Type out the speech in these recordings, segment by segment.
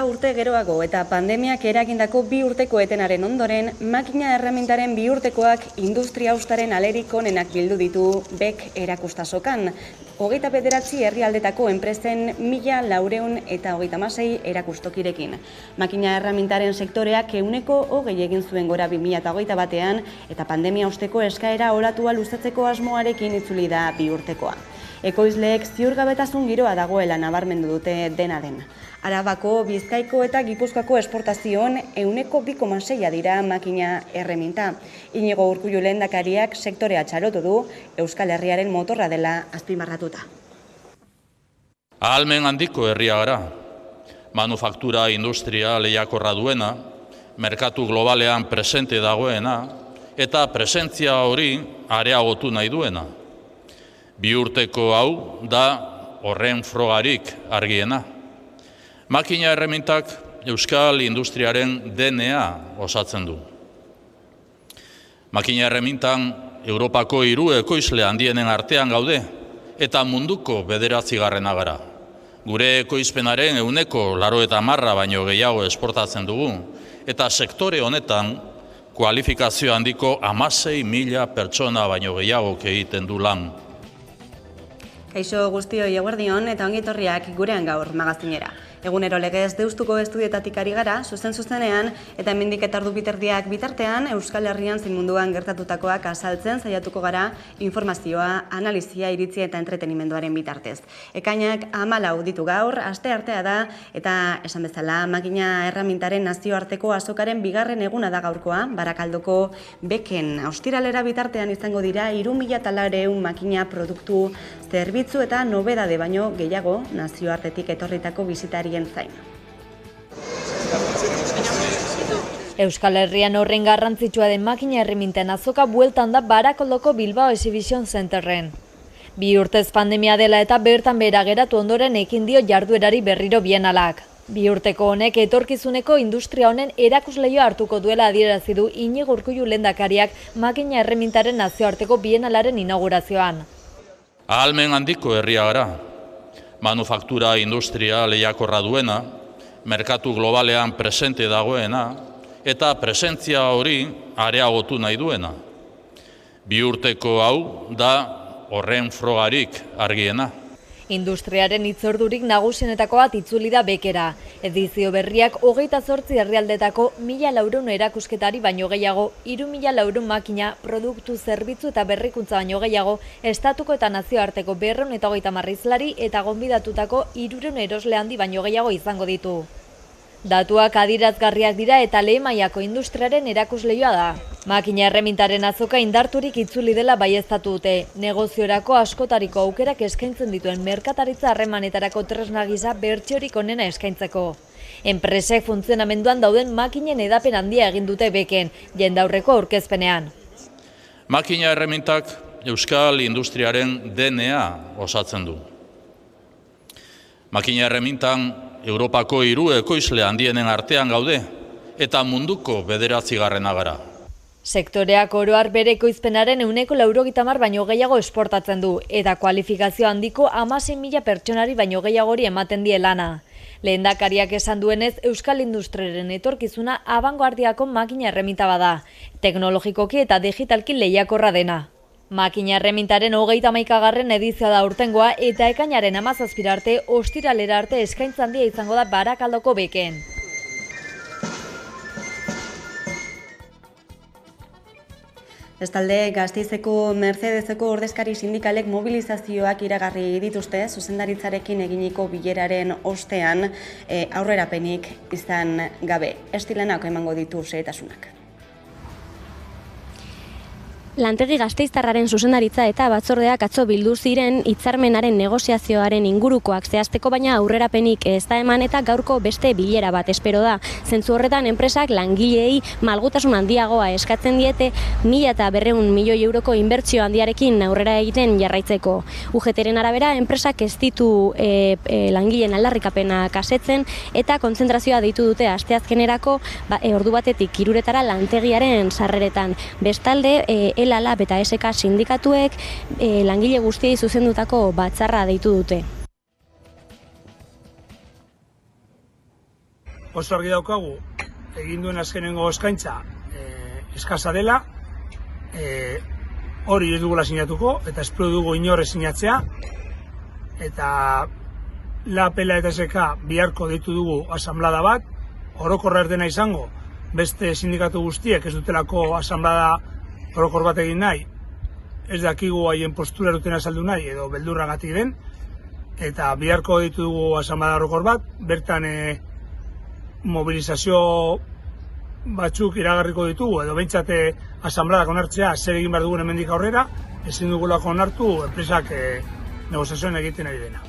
urte geroago eta pandemiak eragindako 2 urteko etenaren ondoren, makina erremintaren 2 urtekoak industria haustaren alerik onenak bildu ditu BEK erakustasokan. 29 herrialdetako enpresen 1.436 erakustokirekin. Makina erramintaren sektoreak 120 egin zuen gora 2021 batean eta pandemia osteko eskaera olatua luzatzeko asmoarekin itzuli da 2 urtekoa. Ekoizleek ziurgabetasun giroa dagoela nabarmendu dute dena den. Arabako, Bizkaiko eta Gipuzkoako esportazioan 2,6 dira makina erreminta. Inigo Urkullu lehendakariak sektorea txalotu du, Euskal Herriaren motorra dela azpimarratuta. Ahalmen handiko herria gara. Manufaktura industria lehiakorra duena, merkatu globalean presente dagoena eta presentzia hori areagotu nahi duena. 2 urteko hau da horren frogarik argiena. Makina erremintak Euskal industriaren DNA osatzen du. Makina erremintan Europako 3 ekoizle handienen artean gaude eta munduko 9. gara. Gure ekoizpenaren 90% baino gehiago esportatzen dugu eta sektore honetan kualifikazio handiko 16.000 pertsona baino gehiago egiten du lan. Kaixo guztioi eguerdion eta ongitorriak gurean gaur magazinera. Egunero legez Deustuko estudietatik ari gara, zuzenean, eta hemendik eta ordu biterdiak bitartean, Euskal Herrian zein munduan gertatutakoak azaltzen saiatuko gara informazioa, analizia, iritzia eta entretenimenduaren bitartez. Ekainak 14 ditu gaur, asteartea da, eta esan bezala, makina erramintaren nazioarteko azokaren 2. eguna da gaurkoa, Barakaldoko BEK-en. Ostiralera bitartean izango dira 3.400 makina produktu, zerbitzu eta nobedade baino gehiago nazioartetik etorritako bisitari zain. Euskal Herrian horren garrantzitsua den makina erreminten azoka bueltan da Barakaldoko Bilbao Exhibition Centerren. 2 urtez pandemia dela eta bertan behera geratu ondoren ekin dio jarduerari berriro bienalak. 2 urteko honek etorkizuneko industria honen erakusleioa hartuko duela adierazi du Inigo Urkullu lehendakariak makina erremintaren nazioarteko bienalaren inaugurazioan. Ahalmen handiko herria gara. Manufaktura industria lehiakorra duena, merkatu globalean presente dagoena eta presentzia hori areagotu nahi duena. 2 urteko hau da horren frogarik argiena. Industriaren hitzordurik nagusienetako bat itzuli da BEK-era. Edizio berriak 28 herrialdetako 1.400 erakusketari baino gehiago, 3.400 makina, produktu, zerbitzu eta berrikuntza baino gehiago, estatuko eta nazioarteko 230 hizlari eta gonbidatutako 300 erosle handi baino gehiago izango ditu. Datuak adierazgarriak dira eta lehen mailako industriaren erakusleioa da. Makina erremintaren azoka indarturik itzuli dela baieztatu dute. Negoziorako askotariko aukerak eskaintzen dituen merkataritza harremanetarako tresna gisa bertsiorik onena eskaintzeko. Enpresek funtzionamenduan dauden makinen edapen handia egin dute BEK-en, jendaurreko aurkezpenean. Makina erremintak Euskal industriaren DNA osatzen du. Makina erremintan Europako 3 ekoizle handienen artean gaude eta munduko 9. gara. Sektoreak oroar bere ekoizpenaren 190 baino gehiago esportatzen du eta kualifikazio handiko 16.000 pertsonari baino gehiagori ematen die lana. Lehendakariak esan duenez, Euskal industriaren etorkizuna abangoardiako makina erreminta bada, teknologikoki eta digitalki lehiakorra dena. Makina erremintaren 31. edizioa da urtengoa eta ekainaren 17 arte ostiralera arte eskaintza handia izango da Barakaldoko BEK-en. Bestalde, Gasteizeko Mercedeseko ordezkari sindikalek mobilizazioak iragarri dituzte, zuzendaritzarekin eginiko bileraren ostean aurrerapenik izan gabe. Estilenak emango ditu xehetasunak. Lantegi Gasteiztarraren zuzendaritza eta batzordeak atzo bildu ziren hitzarmenaren negoziazioaren ingurukoak zehazteko, baina aurrerapenik ez da eman eta gaurko beste bilera bat espero da. Zentzu horretan enpresak langileei malgutasun handiagoa eskatzen diete 1.200 milioi euroko inbertsio handiarekin aurrera egiten jarraitzeko. UGT-ren arabera enpresak ez ditu langileen aldarrikapenak asetzen eta kontzentrazioa deitu dute asteazkenerako ordu batetik 3 lantegiaren sarreretan. Bestalde, ELA eta SK sindikatuek langile guztiei zuzendutako batzarra deitu dute. oso argi daukagu egin duen azkenengo eskaintza eskasa dela, hori ez dugula sinatuko, eta espero dugu inorre sinatzea, eta LAPela eta SK biharko deitu dugu asanblada bat, orokorra erdena izango, beste sindikatu guztiek ez dutelako asanblada orokor bat egin nahi, ez dakigu haien postura duten azaldu nahi edo beldurragatik den, eta biharko deitu dugu asanblada orokor bat, bertan mobilizazio batzuk iragarriko ditugu, edo behintzate asanbladak onartzea zer egin behar dugun hemendik aurrera, ezin dugulako onartu enpresak negoziazioan egiten ari dena.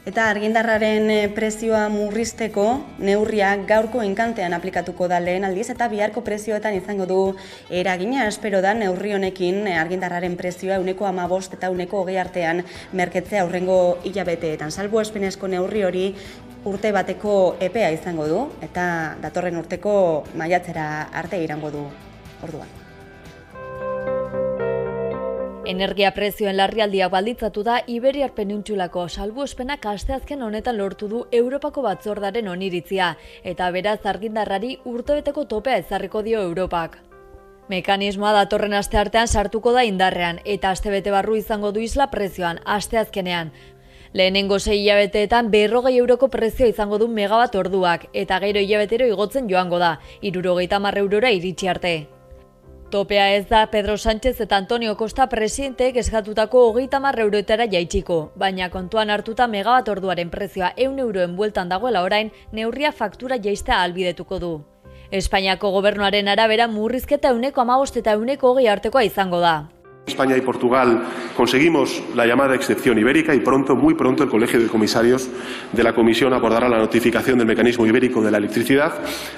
Eta argindarraren prezioa murrizteko neurriak gaurko enkantean aplikatuko da lehen aldiz eta biharko prezioetan izango du eragina. Espero da neurri honekin argindarraren prezioa 15% eta 20% artean merketzea aurrengo hilabeteetan. Salbuespenezko neurri hori urte bateko epea izango du eta datorren urteko maiatzera arte irango du orduan. Energia prezioen larrialdiak baldintzatu da Iberiar Penintsulako salbuespenak asteazken honetan lortu du Europako batzordaren oniritzia eta beraz argindarrari urtebeteko topea ezarriko dio Europak. Mekanismoa datorren asteartean sartuko da indarrean eta astebete barru izango du isla prezioan asteazkenean. Lehenengo 6 hilabeteetan 40 euroko prezioa izango du megabat orduak eta gero hilabetero igotzen joango da, 70 eurora iritsi arte. Topea ez da Pedro Sánchez eta Antonio Costa presidenteek eskatutako 30 euroetara jaitsiko, baina kontuan hartuta megabat orduaren prezioa 100 euroen bueltan dagoela orain, neurria faktura jaistea ahalbidetuko du. Espainiako gobernuaren arabera murrizketa 15% eta 20% artekoa izango da. España y Portugal conseguimos la llamada excepción ibérica y muy pronto el Colegio de Comisarios de la Comisión acordará la notificación del mecanismo ibérico de la electricidad,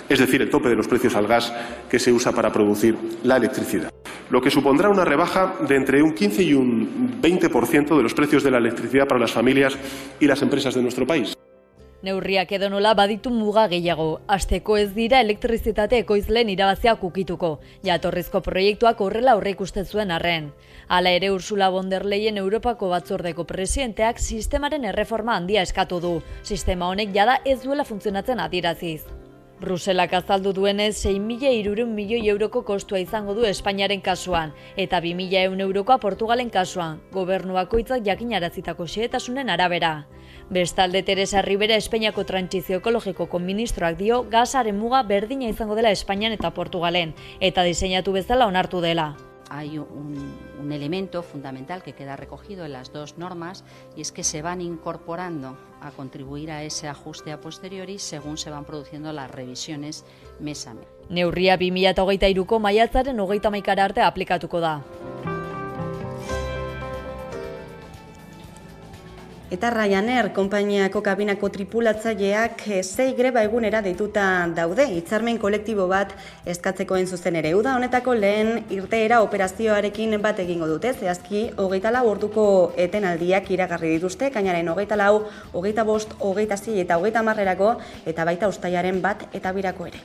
es decir, el tope de los precios al gas que se usa para producir la electricidad. Lo que supondrá una rebaja de entre un 15 y un 20% de los precios de la electricidad para las familias y las empresas de nuestro país. Neurriak edonola baditu muga gehiago. Hasteko ez dira elektrizitate ekoizleen irabaziak ukituko. Jatorrizko proiektuak horrela aurreikusten zuen arren. Hala ere Ursula von der Leyen Europako batzordeko presidenteak sistemaren erreforma handia eskatu du. Sistema honek jada ez duela funtzionatzen adieraziz. Bruselak azaldu duenez 6.300 milioi euroko kostua izango du Espainiaren kasuan eta 2.100 eurokoa Portugalen kasuan, gobernu bakoitzak jakinarazitako xehetasunen arabera. Bestalde Teresa Ribera Espainiako trantsizio ekologikoko ministroak dio gasaren muga berdina izango dela Espainian eta Portugalen eta diseinatu bezala onartu dela. Hay un elemento fundamental que queda recogido en las dos normas y es que se van incorporando a contribuir a ese ajuste a posteriori según se van produciendo las revisiones mes a mes. Neurria 2023ko maiatzaren 31 arte aplikatuko da. Eta Ryanair konpainiako kabinako tripulatzaileak 6 greba egunera deituta daude, hitzarmen kolektibo bat eskatzeko zuzen ere. Uda honetako lehen irteera operazioarekin bat egingo dute, zehazki 24 orduko etenaldiak iragarri dituzte, kainaren 24, 25, 26 eta 30erako eta baita uztailaren 1 eta 2 ere.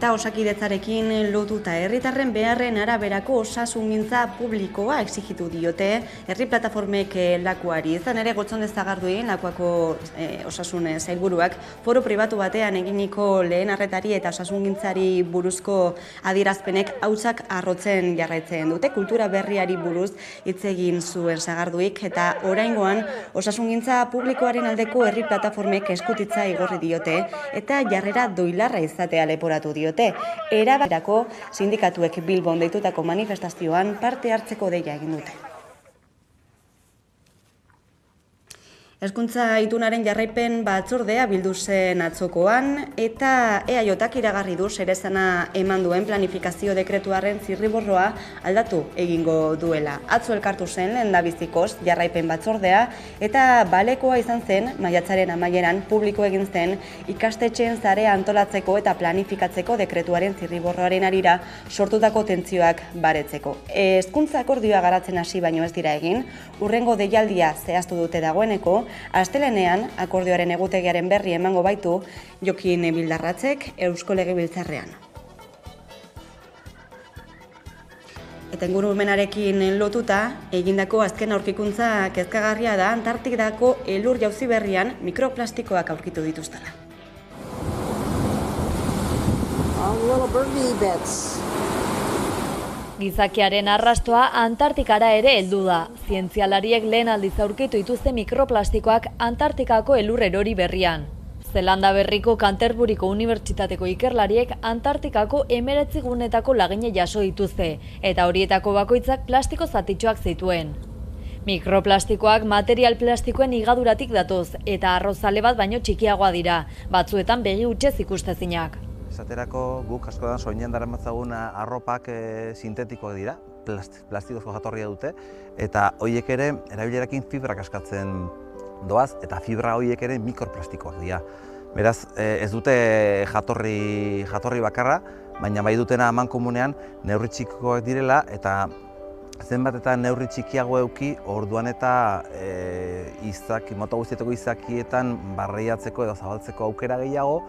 eta Osakidetzarekin lotuta herritarren beharren araberako osasungintza publikoa exigitu diote herri plataformek lakuari. Izan ere Gotzondez Sagardui, Lakuako osasun sailburuak foro pribatu batean eginiko lehen arretari eta osasungintzari buruzko adierazpenek hautsak arrotzen jarraitzen dute. Kultura berriari buruz hitz egin zuen Sagarduik eta oraingoan osasungintza publikoaren aldeko herri plataformek eskutitza igorri diote eta jarrera doilarra izatea leporatu diote. Erabakietako sindikatuek Bilbon deitutako manifestazioan parte hartzeko deia egin dute. Hezkuntza itunaren jarraipen batzordea bildu zen atzokoan eta EAJak iragarri du zeresana eman duen planifikazio dekretuaren zirriborroa aldatu egingo duela. Atzo elkartu zen lehendabizikoz jarraipen batzordea eta balekoa izan zen maiatzaren amaieran publiko egin zen ikastetxeen sarea antolatzeko eta planifikatzeko dekretuaren zirriborroaren harira sortutako tentzioak baretzeko. Hezkuntza akordioa garatzen hasi baino ez dira egin, hurrengo deialdia zehaztu dute dagoeneko. Astelenean, akordioaren egutegiaren berri emango baitu Jokin Bildarratzek Eusko Legebiltzarrean. Eta ingurumenarekin lotuta, egindako azken aurkikuntza kezkagarria da Antartikako elur jauzi berrian mikroplastikoak aurkitu dituztela. Gizakiaren arrastoa Antartikara ere heldu da. Zientzialariek lehen aldiz aurkitu dituzte mikroplastikoak Antartikako elur erori berrian. Zelanda Berriko Canterburyko Unibertsitateko ikerlariek Antartikako 19 gunetako lagine jaso dituzte, eta horietako bakoitzak plastiko zatitxoak zituen. Mikroplastikoak material plastikoen higaduratik datoz, eta arrozale bat baino txikiagoa dira, batzuetan begi hutsez ikustezinak. Esaterako guk askotan soinean daramatzagun arropak sintetikoak dira, plastikozko jatorria dute, eta horiek ere erabilerarekin fibrak askatzen doaz, eta fibra horiek ere mikroplastikoak dira. Beraz, ez dute jatorri bakarra, baina bai dutena amankomunean neurri txikikoak direla, eta zenbat eta neurri txikiago eduki, orduan eta mota guztietako izakietan barreiatzeko edo zabaltzeko aukera gehiago,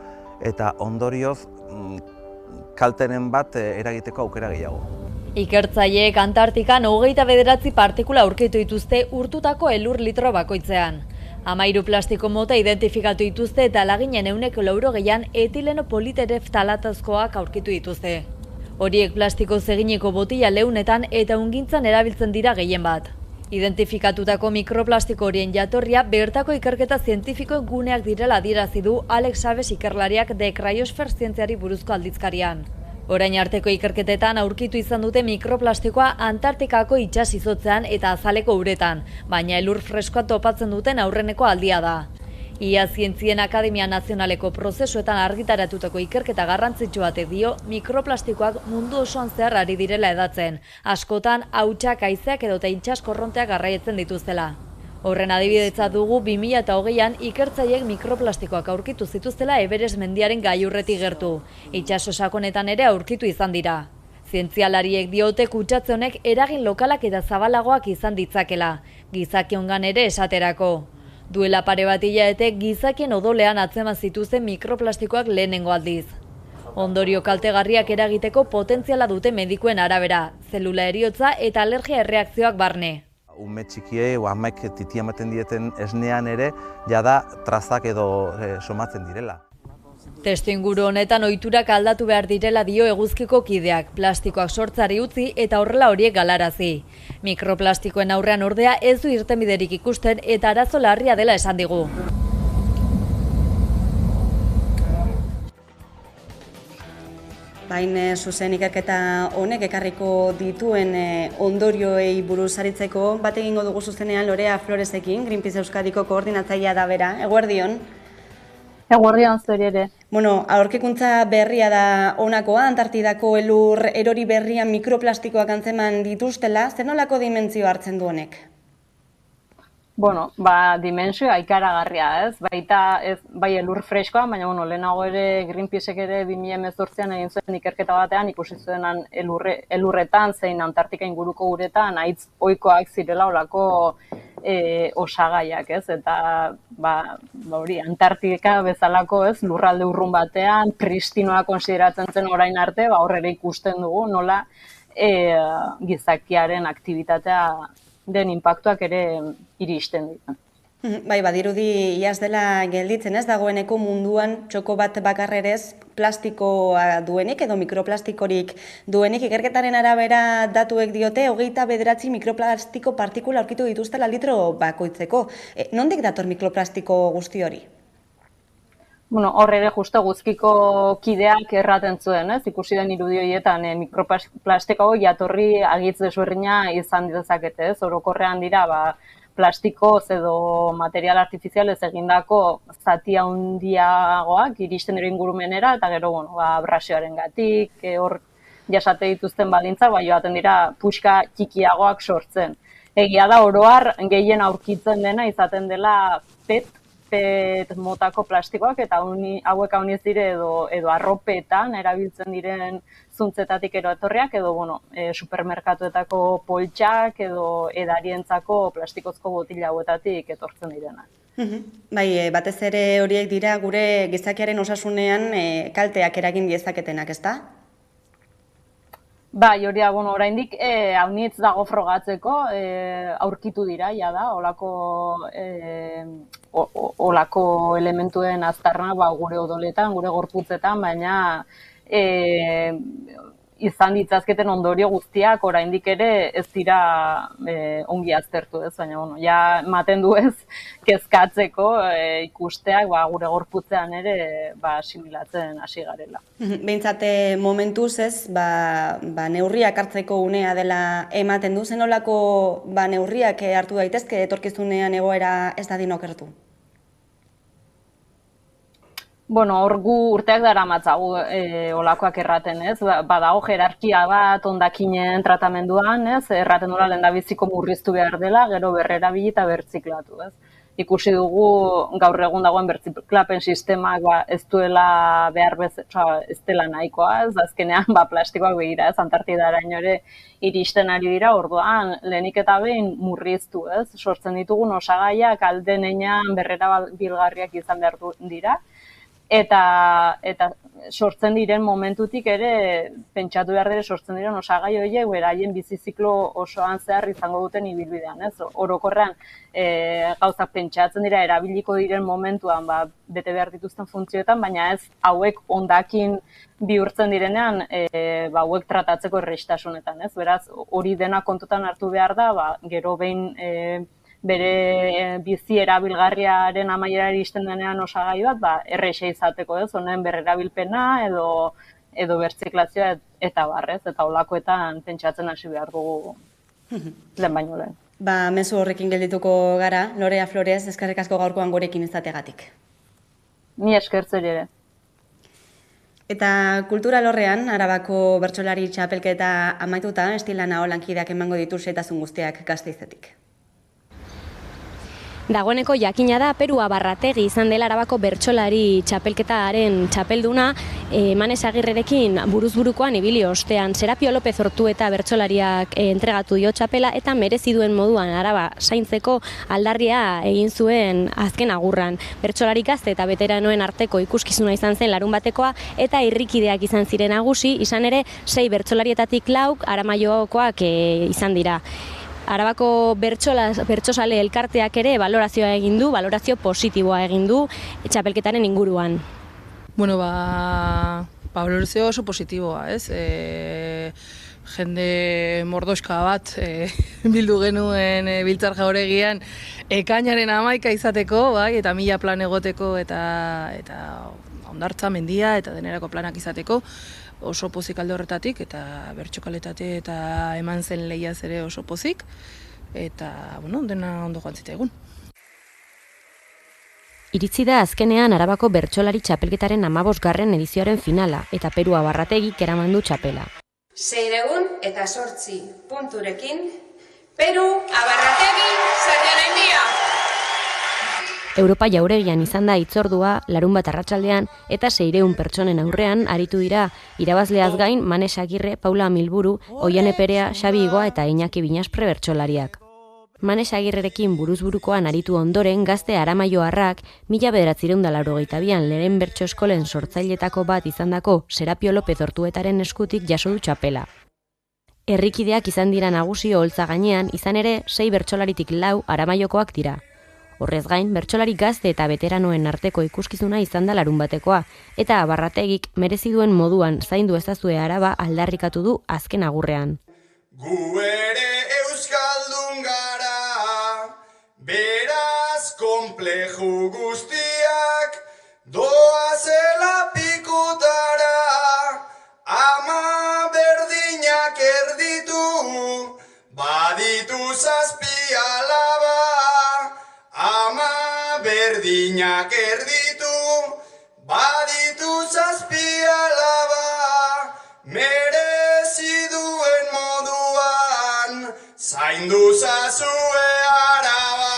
eta ondorioz kalteren bat eragiteko aukera gehiago. Ikertzaileek Antartikan 29 partikula aurkitu dituzte urtutako elur litro bakoitzean. 13 plastiko mota identifikatu dituzte eta laginen 80% etileno politereftalatzkoak aurkitu dituzte. Horiek plastikoz eginiko botila leunetan eta hungintzan erabiltzen dira gehien bat. Identifikatutako mikroplastiko horien jatorria bertako ikerketa zientifiko guneak direla adierazi du Alex Sabes ikerlariak The Cryosphere zientziari buruzko aldizkarian. Orain arteko ikerketetan aurkitu izan dute mikroplastikoa Antartikako itsas izotzean eta azaleko uretan, baina elur freskoa topatzen duten aurreneko aldia da. Ia Zientzien Akademia Nazionaleko prozesuetan argitaratutako ikerketa garrantzitsu batek dio mikroplastikoak mundu osoan zehar ari direla edatzen, askotan hautsak, haizeak edota itsas korronteak garraietzen dituztela. Horren adibidetzat dugu 2020an ikertzaileek mikroplastikoak aurkitu zituztela Everest mendiaren gailurretik gertu. Itsaso sakonetan ere aurkitu izan dira. Zientzialariek diote kutsatze honek eragin lokalak eta zabalagoak izan ditzakela, gizakiongan ere esaterako. Duela pare bat hilabete gizakien odolean atzeman zituzten mikroplastikoak lehenengo aldiz. Ondorio kaltegarriak eragiteko potentziala dute medikuen arabera, zelula heriotza eta alergia erreakzioak barne. Ume txikiei, amek titia ematen dieten esnean ere, jada trazak edo somatzen direla. Testu inguru honetan ohiturak aldatu behar direla dio eguzkiko kideak, plastikoak sortzari utzi eta horrela horiek galarazi. Mikroplastikoen aurrean ordea ez du irtenbiderik ikusten eta arazo larria dela esan digu. Bain zuzen ikerketa honek ekarriko dituen ondorioei buruz aritzeko, bat egingo dugu zuzenean Lorea Floresekin, Greenpeace Euskadiko koordinatzailea da bera. Eguerdion? Eguerdion zuri ere. Bueno, aurkikuntza berria da honakoa, Antartidako elur erori berrian mikroplastikoak antzeman dituztela, zer nolako dimentsio hartzen du honek? Bueno, dimentsioa ikaragarria, ez? Baita ez bai elur freskoa, baina lehenago ere Greenpeacek ere 2018an egin zuen ikerketa batean ikusi zuenan elurretan zein Antartika inguruko uretan haitz ohikoak zirela olako osagaiak, ez? Eta hori, Antartika bezalako, ez, lurralde urrun batean, pristinoa konsideratzen zen orain arte, hor ere ikusten dugu, nola gizakiaren aktibitatea den inpaktuak ere iristen ditu. Bai, badirudi iaz dela gelditzen ez dagoeneko munduan txoko bat bakarrerez plastikoa duenik edo mikroplastikorik duenik. Ikerketaren arabera datuek diote 29 mikroplastiko partikula aurkitu dituztela litro bakoitzeko. Nondik dator mikroplastiko guzti hori? Hor ere justo guzkiko kideak erraten zuen, ez? Ikusi den irudi horietan mikroplastiko jatorri agitz desberdina izan dezakete, ez? Orokorrean dira, plastikoz edo material artifizialez egindako zati handiagoak iristen ere ingurumenera, eta gero, abrasioarengatik, hor jasate dituzten baldintzak, joaten dira puxka txikiagoak sortzen. Egia da, oro har, gehien aurkitzen dena izaten dela PET motako plastikoak, eta hauek hauniz dire edo arropetan erabiltzen diren zuntzetatik etorriak, edo supermerkatuetako poltsak edo edarientzako plastikozko botila hauetatik etortzen direnak. Bai, batez ere horiek dira gure gizakiaren osasunean kalteak eragin diezaketenak, ezta? Bai, hori da, oraindik haunitz dago frogatzeko, aurkitu dira, jada, olako elementuen aztarna gure odoletan, gure gorputzetan, baina izan ditzazketen ondorio guztiak oraindik ere ez dira ongi aztertu, ez, baina, ja, ematen du ez, kezkatzeko ikusteak gure gorputzean ere asimilatzen hasi garela. Behintzat momentuz ez, neurriak hartzeko unea dela ematen du, zenolako neurriak hartu daitezke etorkizunean egoera ez dadin okertu? Hor gu urteak daramatzagu olakoak erraten, ez? Badago jerarkia bat hondakinen tratamenduan, ez? Erraten dula lehendabiziko murriztu behar dela, gero berrerabili eta bertziklatu, ez? Ikusi dugu gaur egun dagoen bertziklapen sistemak ez duela behar ez dela nahikoa, ez? Azkenean plastikoak begira, ez? Antartidaraino ere iristen ari dira, orduan lehenik eta behin murriztu, ez? Sortzen ditugun osagaiak alden heinean berrerabilgarriak izan behar dira, eta sortzen diren momentutik ere, pentsatu behar dira sortzen diren osagai horiek, beraien biziziklo osoan zehar izango duten ibilbidean, ez? Orokorrean, gauzak pentsatzen dira, erabiliko diren momentuan, bete behar dituzten funtzioetan, baina ez hauek hondakin bihurtzen direnean, hauek tratatzeko erreistasunetan, ez? Beraz, hori dena kontutan hartu behar da, gero behin bere bizi erabilgarriaren amaiera iristen denean osagai bat, erreixa izateko, ez, honen berrerabilpena edo bertziklazioa eta barrez, eta olakoetan pentsatzen hasi behar dugu lehen baino lehen. Mezu horrekin geldituko gara, Lorea Flores, eskerrik asko gaurkoan gurekin izategatik. Ni eskertzeri ere. Eta kultura lorrean, Arabako bertsolari txapelketa amaituta, Estilana Olankideak emango ditu xehetasun guztiak Gasteizetik. Dagoeneko jakina da Perua Barrategi izan dela Arabako bertsolari txapelketaren txapelduna, Manes Agirrerekin buruzburukoan ibili ostean. Serapio López Ortueta bertsolariak entregatu dio txapela eta merezi duen moduan Araba zaintzeko aldarria egin zuen azken agurran. Bertsolari gazte eta veteranoen arteko ikuskizuna izan zen larunbatekoa eta irrikideak izan ziren nagusi, izan ere 6 bertsolarietatik 4 Aramaiokoak izan dira. Arabako bertsozale elkarteak ere valorazioa egin du, valorazio positiboa egin du txapelketaren inguruan. Valorazio oso positiboa, ez? Jende mordoska bat bildu genuen Biltzar Jauregian ekainaren 11 izateko, eta 1000 plan egoteko eta hondartza mendia eta denerako planak izateko. Oso pozik alde horretatik, eta bertxokaletate eta eman zen lehiaz ere oso pozik, eta, dena ondo joan zitaigun. Iritzi da azkenean Arabako bertsolari txapelketaren 15. edizioaren finala, eta Perua Barrategik eraman du txapela. 608 punturekin, Peru Barrategi zaiaren dia! Europa Jauregian izan da hitzordua larunbat arratsaldean eta 600 pertsonen aurrean aritu dira irabazleaz gain Manes Agirre, Paula Milburu, Oiane Perea, Xabi Igoa eta Iñaki Binaspre bertsolariak. Manes Agirrerekin buruzburukoan aritu ondoren gazte aramaioarrak 1982an lehen bertso eskolen sortzailetako bat izandako Serapio Lopez Ortuetaren eskutik jaso du txapela. Herrikideak izan dira nagusi oholtza gainean, izan ere 6 bertsolaritik 4 aramaiokoak dira. Horrez gain, bertsolari gazte eta veteranoen arteko ikuskizuna izan da larunbatekoa, eta Abarrategik merezi duen moduan zaindu ezazue Araba aldarrikatu du azken agurrean. Gu ere euskaldun gara, beraz konpleju guztiak, doazela pikutara, ama berdinak erditu, baditu 7 alaba, ama berdinak erditu, baditu 7 alaba, merezi duen moduan, zaindu zazue Araba.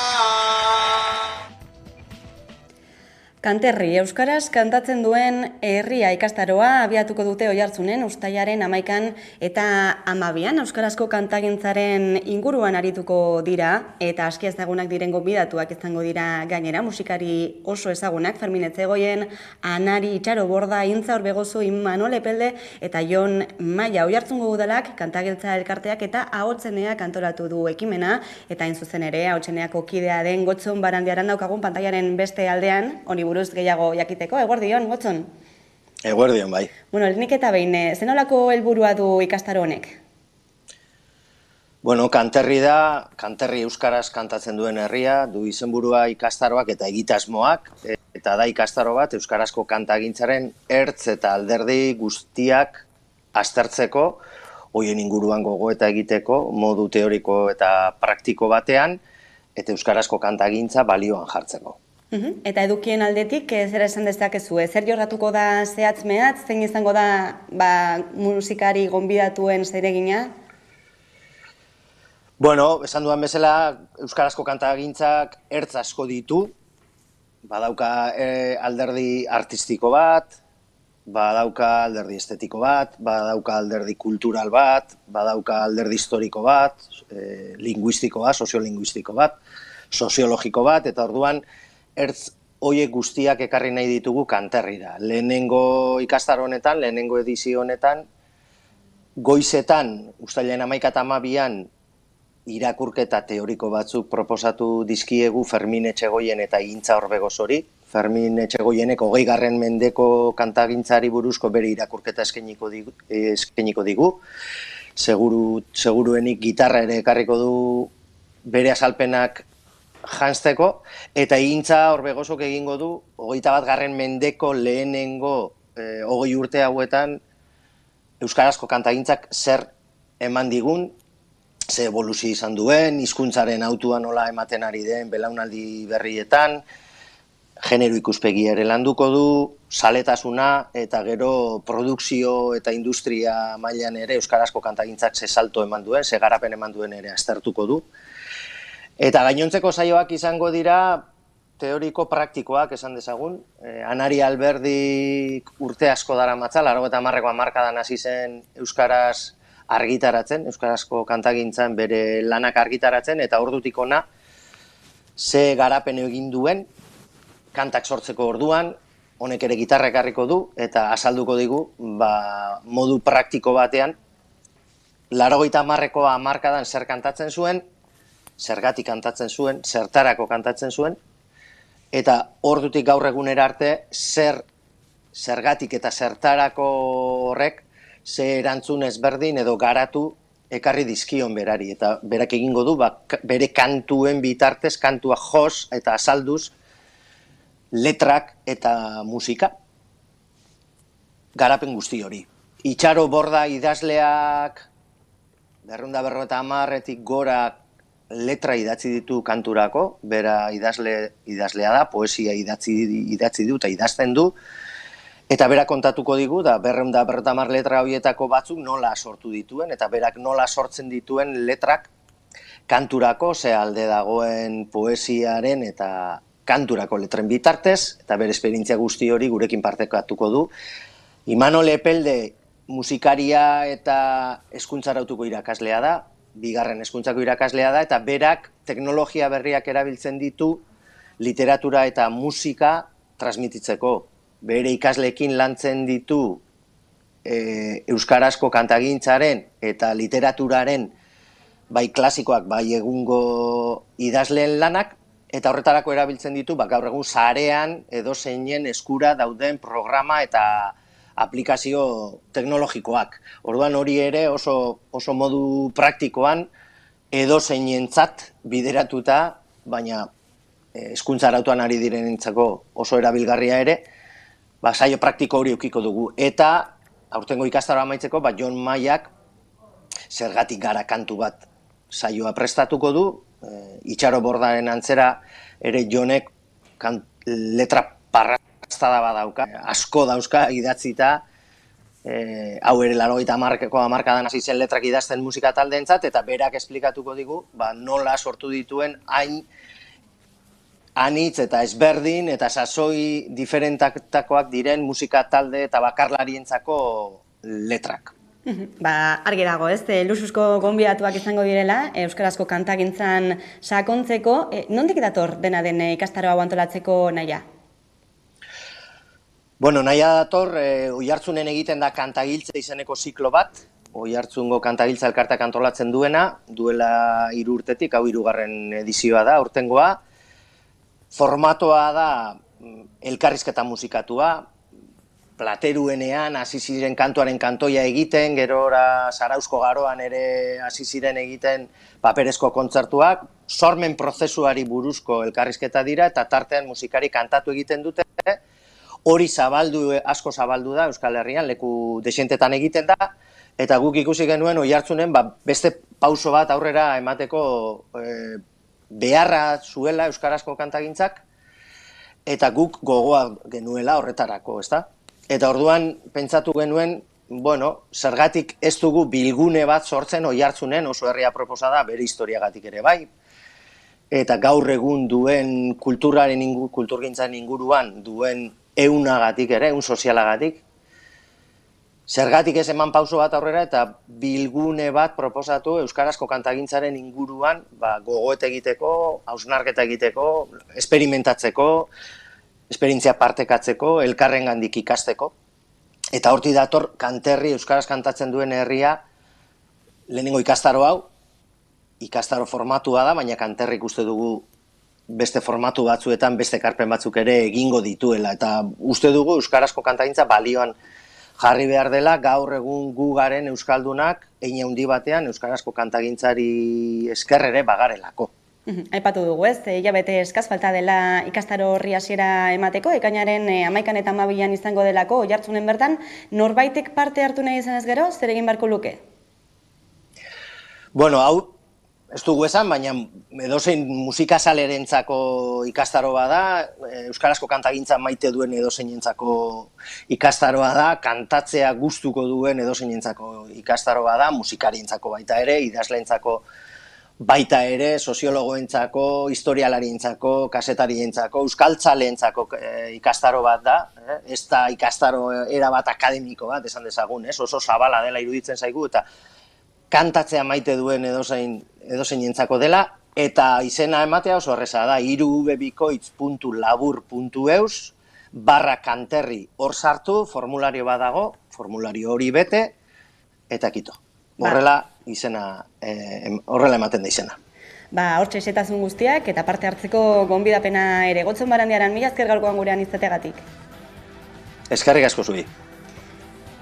Kanterri, euskaraz kantatzen duen herria ikastaroa abiatuko dute Oiartzunen uztailaren 11an eta 12an euskarazko kantagintzaren inguruan arituko dira eta aski ezagunak diren gonbidatuak izango dira gainera musikari oso ezagunak Fermin Etxegoien, Anari Itxaroborda, Intza Orbegozo, Imanol Epelde eta Jon Maia. Oiartzungo udalak kantagiltza elkarteak eta Ahotseneak antolatu du ekimena eta hain zuzen ere Ahotseneako kidea den Gotzon Barandiaran daukagun pantailaren beste aldean, honi buruz gehiago jakiteko. Eguerdion, Gotzon? Eguerdion, bai. Bueno, lehenik eta behin, zenolako helburua du ikastaro honek? Bueno, Kanterri da, Kanterri euskaraz kantatzen duen herria, du izenburua ikastaroak eta egitasmoak, eta da ikastaro bat euskarazko kantagintzaren ertz eta alderdi guztiak aztertzeko, hoien inguruan gogoeta egiteko, modu teoriko eta praktiko batean, eta euskarazko kantagintza balioan jartzeko. Eta edukien aldetik, zer esan dezakezu, zer jorratuko da zehatz-mehatz, zein izango da musikari gonbidatuen zeregina? Bueno, esan duan bezala, euskarazko kantagintzak ertz asko ditu, badauka alderdi artistiko bat, badauka alderdi estetiko bat, badauka alderdi kultural bat, badauka alderdi historiko bat, linguistiko bat, soziolinguistiko bat, soziologiko bat, eta orduan, ertz hoiek guztiak ekarri nahi ditugu Kanterrira. Lehenengo ikastaro honetan, lehenengo edizio honetan, goizetan, uztailaren 11 eta 12an, irakurketa teoriko batzuk proposatu dizkiegu Fermin Etxegoien eta Intza Orbegozori. Fermin Etxegoienek 20. mendeko kantagintzari buruzko bere irakurketa eskainiko digu. Seguruenik gitarra ere ekarriko du bere azalpenak janzteko, eta Intza Orbegozok egingo du 21. mendeko lehenengo 20 urte hauetan euskarazko kantagintzak zer eman digun, ze evoluzio izan duen, hizkuntzaren hautua nola ematen ari den belaunaldi berrietan, genero ikuspegia ere landuko du, zaletasuna eta gero produkzio eta industria mailan ere euskarazko kantagintzak ze salto eman duen, ze garapen eman duen ere aztertuko du. Eta gainontzeko saioak izango dira teoriko praktikoak esan dezagun. Anari Alberdi urte asko daramatza, 80ko hamarkadan hasi zen euskaraz argitaratzen, euskarazko kantagintzan bere lanak argitaratzen, eta ordutik hona ze garapen egin duen kantak sortzeko orduan, honek ere gitarra ekarriko du, eta azalduko digu modu praktiko batean, 80ko hamarkadan zer kantatzen zuen, zergatik kantatzen zuen, zertarako kantatzen zuen, eta ordutik gaur egunera arte zergatik eta zertarako horrek ze erantzun ezberdin edo garatu ekarri dizkion berari. Eta berak egingo du, bere kantuen bitartez, kantua jos eta azalduz, letrak eta musika, garapen guzti hori. Itxaroborda idazleak 250etik gora letra idatzi ditu kanturako, bera idazlea da, poesia idatzi du eta idazten du, eta berak kontatuko digu, da 250 letra horietako batzuk nola sortu dituen, eta berak nola sortzen dituen letrak kanturako, ze alde dagoen poesiaren eta kanturako letren bitartez, eta bere esperientzia guzti hori gurekin partekatuko du. Imanol Epelde musikaria eta hezkuntzarautuko irakaslea da, bigarren hezkuntzako irakaslea da, eta berak teknologia berriak erabiltzen ditu literatura eta musika transmititzeko. Bere ikasleekin lantzen ditu euskarazko kantagintzaren eta literaturaren bai klasikoak, bai egungo idazleen lanak, eta horretarako erabiltzen ditu, gaur egun sarean edozeinen eskura dauden programa eta aplikazio teknologikoak. Orduan hori ere oso modu praktikoan edozeinentzat bideratuta, baina hezkuntza arautuan ari direnentzako oso erabilgarria ere, saio praktiko hori ukiko dugu. Eta aurtengo ikastaroa amaitzeko, Jon Maiak zergatik gara kantu bat saioa prestatuko du, Itxaro Bordaren antzera ere Jonek letra parrastada badauka, asko dauzka idatzita, hau ere 80ko hamarkadan hasi zen letrak idazten musika taldeentzat, eta berak esplikatuko digu nola sortu dituen hain anitz eta ezberdin eta sasoi diferentatakoak diren musika talde eta bakarlarientzako letrak. Argi dago, ez? Luxuzko gonbidatuak izango direla, euskarazko kantagintzan sakontzeko. Nondik dator dena den ikastaro hau antolatzeko nahia? Nahia dator, Oiartzunen egiten da kantagiltza izeneko ziklo bat, Oiartzungo kantagiltza elkarteak antolatzen duena, duela 3 urtetik, hau 3. edizioa da, aurtengoa. Formatoa da elkarrizketa musikatua, Plateruenean hasi ziren kantuaren kantoia egiten, gerora Zarauzko Garoan ere hasi ziren egiten paperezko kontzertuak, sormen prozesuari buruzko elkarrizketa dira, eta tartean musikari kantatu egiten dute, hori asko zabaldu da Euskal Herrian, leku desientetan egiten da, eta guk ikusi genuen Oiartzunen beste pauso bat aurrera emateko beharra zuela euskarazko kantagintzak, eta guk gogoa genuela horretarako, ezta? Eta orduan pentsatu genuen, zergatik ez dugu bilgune bat sortzen Oiartzunen, oso herria proposa da, bere historiagatik ere bai, eta gaur egun duen kulturgintzan inguruan duen eunagatik ere, eun sozialagatik, zergatik ez eman pauso bat aurrera eta bilgune bat proposatu euskarazko kantagintzaren inguruan gogoet egiteko, hausnarketa egiteko, esperimentatzeko, esperientzia partekatzeko, elkarrengandik ikasteko. Eta hortik dator Kanterri, euskaraz kantatzen duen herria, lehenengo ikastaro hau, ikastaro formatua da, baina Kanterrik uste dugu beste formatu batzuetan, beste ekarpen batzuk ere egingo dituela. Eta uste dugu euskarazko kantagintza balioan jarri behar dela, gaur egun gu garen euskaldunak, hein handi batean euskarazko kantagintzari esker ere bagarelako. Aipatu dugu, ez? Hilabete eskaz falta dela ikastaro horri hasiera emateko, ekainaren 11 eta 12 izango delako, Oiartzunen bertan, norbaitek parte hartu nahi izanez gero, zer egin beharko luke? Hau, ez dugu esan, baina edozein musikazalerentzako ikastaro bada, euskarazko kantagintza maite duen edozeinentzako ikastaroa da, kantatzea gustuko duen edozeinentzako ikastaro bada, musikarientzako baita ere, idazleentzako baita ere, soziologoentzako, historialarientzako, kasetarientzako, euskaltzaleentzako ikastaro bat da, ez da ikastaro erabat akademiko bat, esan dezagun, oso zabala dela iruditzen zaigu, eta kantatzea maite duen edozeinentzako dela, eta izena ematea oso erreza da, irubebikoitz.labur.eus/Kanterri hor sartu, formulario bat dago, formulario hori bete, eta kito. Horrela ematen da izena. Hortxe esetasun guztiak eta parte hartzeko gonbidapena ere. Gotzon Barandiaran, mila esker gaurkoan gurean izateagatik. Eskerrik asko zuri.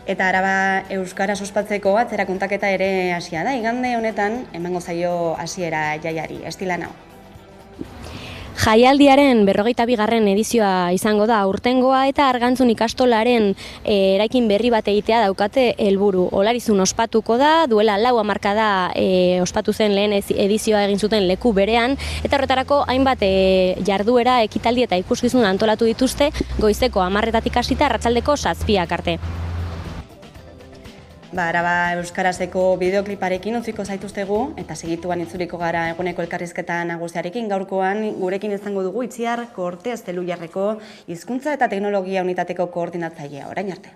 Eta Araba euskaraz ospatzeko atzera kontaketa ere hasia da. Igande honetan emango zaio hasiera jaiari. Estila nao. Jaialdiaren 42. edizioa izango da aurtengoa eta Argantzun ikastolaren eraikin berri bat egitea daukate helburu. Olarizun ospatuko da, duela 4 hamarkada ospatu zen lehen edizioa egin zuten leku berean, eta horretarako hainbat jarduera, ekitaldi eta ikuskizun antolatu dituzte goizeko 10:00 hasita arratsaldeko 7:00 arte. Araba euskarazeko bideokliparekin utziko zaituztegu eta segituan itzuliko gara eguneko elkarrizketa nagusiarekin. Gaurkoan gurekin izango dugu Itziar Kortez Teluiarreko hizkuntza eta teknologia unitateko koordinatzailea. Orain arte.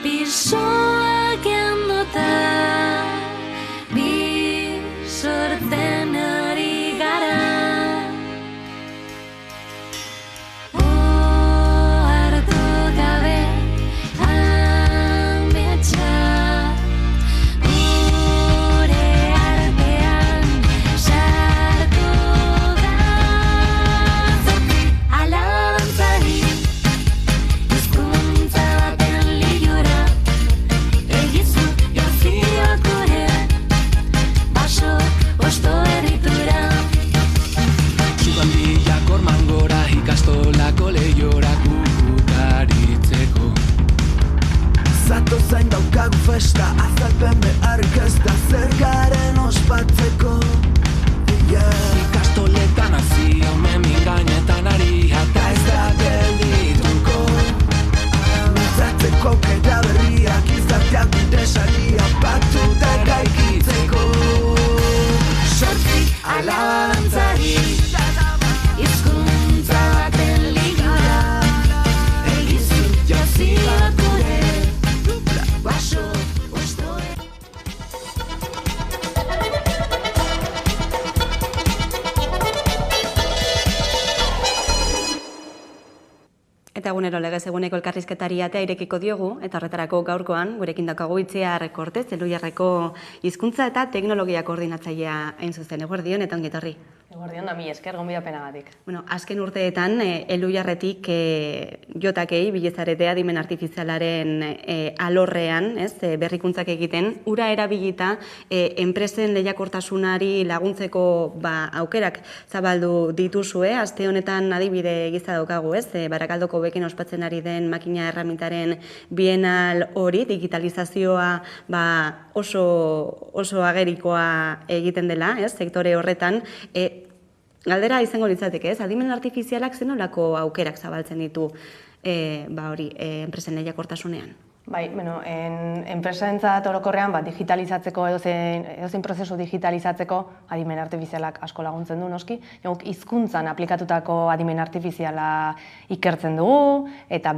Pisoak enduta bi sortzen ari gara. Hartu gabe ametsa gure artean sartu da. Zortzi alabantzari hizkuntza baten liura egizu jozioak gure baso osto erritura. Sugandiak orman gora ikastolako leiorak ukaritzeko. Zato zain daukagu festa, azalpen beharrik ez da zer garen ospatzeko. Ikastoletan hasi haumen mingainetan ari eta ez da geldituko. Mintzatzeko aukera berriak izateak gure saria batu da gaikitzeko. Sortzi alabantzari hizkuntza baten ligura egizu jozioak gure baso osto. Eta egunero legez eguneko elkarrizketari atea irekiko diogu, eta horretarako gaurkoan, gurekin daukagu Itziar Kortez, Elhuyarreko hizkuntza eta teknologia koordinatzailea hain zuzen. Eguerdion eta ongi etorri. Eguerdion da, mila esker gonbidapenagatik. Bueno, azken urteetan, Elhuyarretik jotakei bilezarete adimen artifizialaren alorrean, berrikuntzak egiten, ura erabilita enpresen lehiakortasunari laguntzeko aukerak zabaldu dituzue, aste honetan adibide giza daukagu, Barakaldoko bekin ospatzen ari den makina erramintaren bienal hori, digitalizazioa oso agerikoa egiten dela, sektore horretan. Galdera izango litzateke, adimen artifizialak zenolako aukerak zabaltzen ditu enpresen lehiakortasunean? Bai, enpresarentzat orokorrean digitalizatzeko edozein prozesu digitalizatzeko adimen artifizialak asko laguntzen du noski. Guk hizkuntzan aplikatutako adimen artifiziala ikertzen dugu eta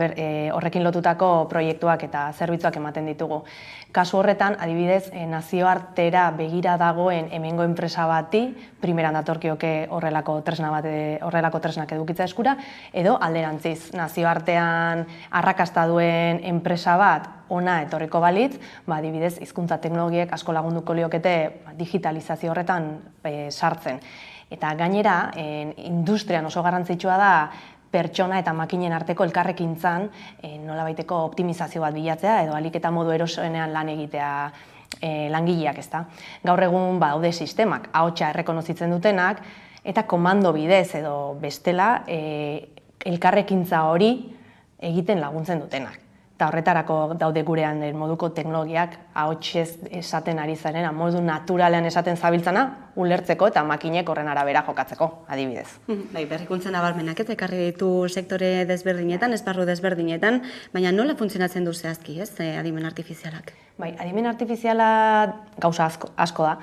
horrekin lotutako proiektuak eta zerbitzuak ematen ditugu. Kasu horretan, adibidez, nazioartera begira dagoen hemengo enpresa bati primeran datorkioke horrelako tresnak edukitza eskura, edo alderantziz, nazioartean arrakasta duen enpresa bat ona etorriko balitz, adibidez, hizkuntza teknologiek asko lagunduko liokete digitalizazio horretan sartzen. Eta gainera, industrian oso garrantzitsua da pertsona eta makinen arteko elkarrekintzan nolabaiteko optimizazio bat bilatzea edo ahalik eta modu erosoenean lan egitea langileak, ezta. Gaur egun daude sistemak, ahotsa errekonozitzen dutenak, eta komando bidez edo bestela elkarrekintza hori egiten laguntzen dutenak. Eta horretarako daude gurean moduko teknologiak ahotsez esaten ari zarena, modu naturalean esaten zabiltzana, ulertzeko eta makinek horren arabera jokatzeko, adibidez. Berrikuntzen nabarmenak ez ekarri ditu sektore desberdinetan, esparru desberdinetan, baina nola funtzionatzen du zehazki, adimen artifizialak? Bai, adimen artifiziala gauza asko da,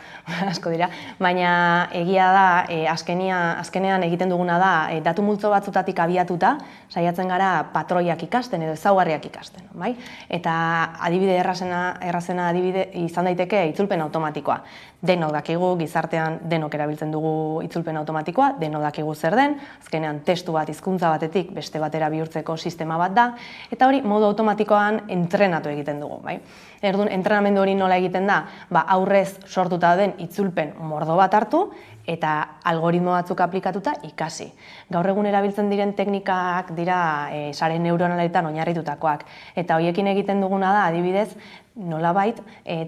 asko dira, baina egia da, azkenean egiten duguna da, datu multzo batzutatik abiatuta, saiatzen gara patroiak ikasten edo ezaugarriak ikasten. Eta adibide errazena adibide izan daiteke itzulpen automatikoa. Denok dakigu, gizartean denok erabiltzen dugu itzulpen automatikoa, denok dakigu zer den, azkenean testu bat hizkuntza batetik beste batera bihurtzeko sistema bat da, eta hori modu automatikoan entrenatu egiten dugu. Orduan, entrenamendu hori nola egiten da? Aurrez sortuta den itzulpen mordo bat hartu, eta algoritmo batzuk aplikatuta ikasi. Gaur egun erabiltzen diren teknikak dira sare neuronaletan oinarritutakoak. Eta horiekin egiten duguna da, adibidez, nolabait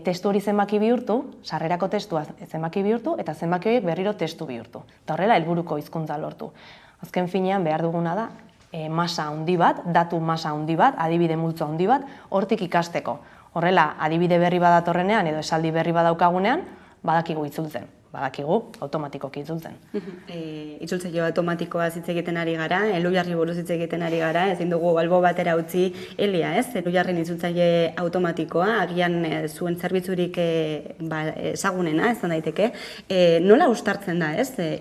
testu hori zenbaki bihurtu, sarrerako testua zenbaki bihurtu, eta zenbaki horiek berriro testu bihurtu. Eta horrela helburuko hizkuntza lortu. Azken finean behar duguna da, masa handi bat, datu masa handi bat, adibide multzo handi bat, hortik ikasteko. Horrela, adibide berri badatorrenean edo esaldi berri badaukagunean, badakigu itzultzen. Badakigu, automatikoki itzultzen. Itzultzaile automatikoa hitz egiten ari gara, Elhuyarri buruz hitz egiten ari gara, ezin dugu albo batera utzi Elia, Elhuyarren itzultzaile automatikoa, agian zuen zerbitzurik ezagunena, ez daiteke. Nola uztartzen da,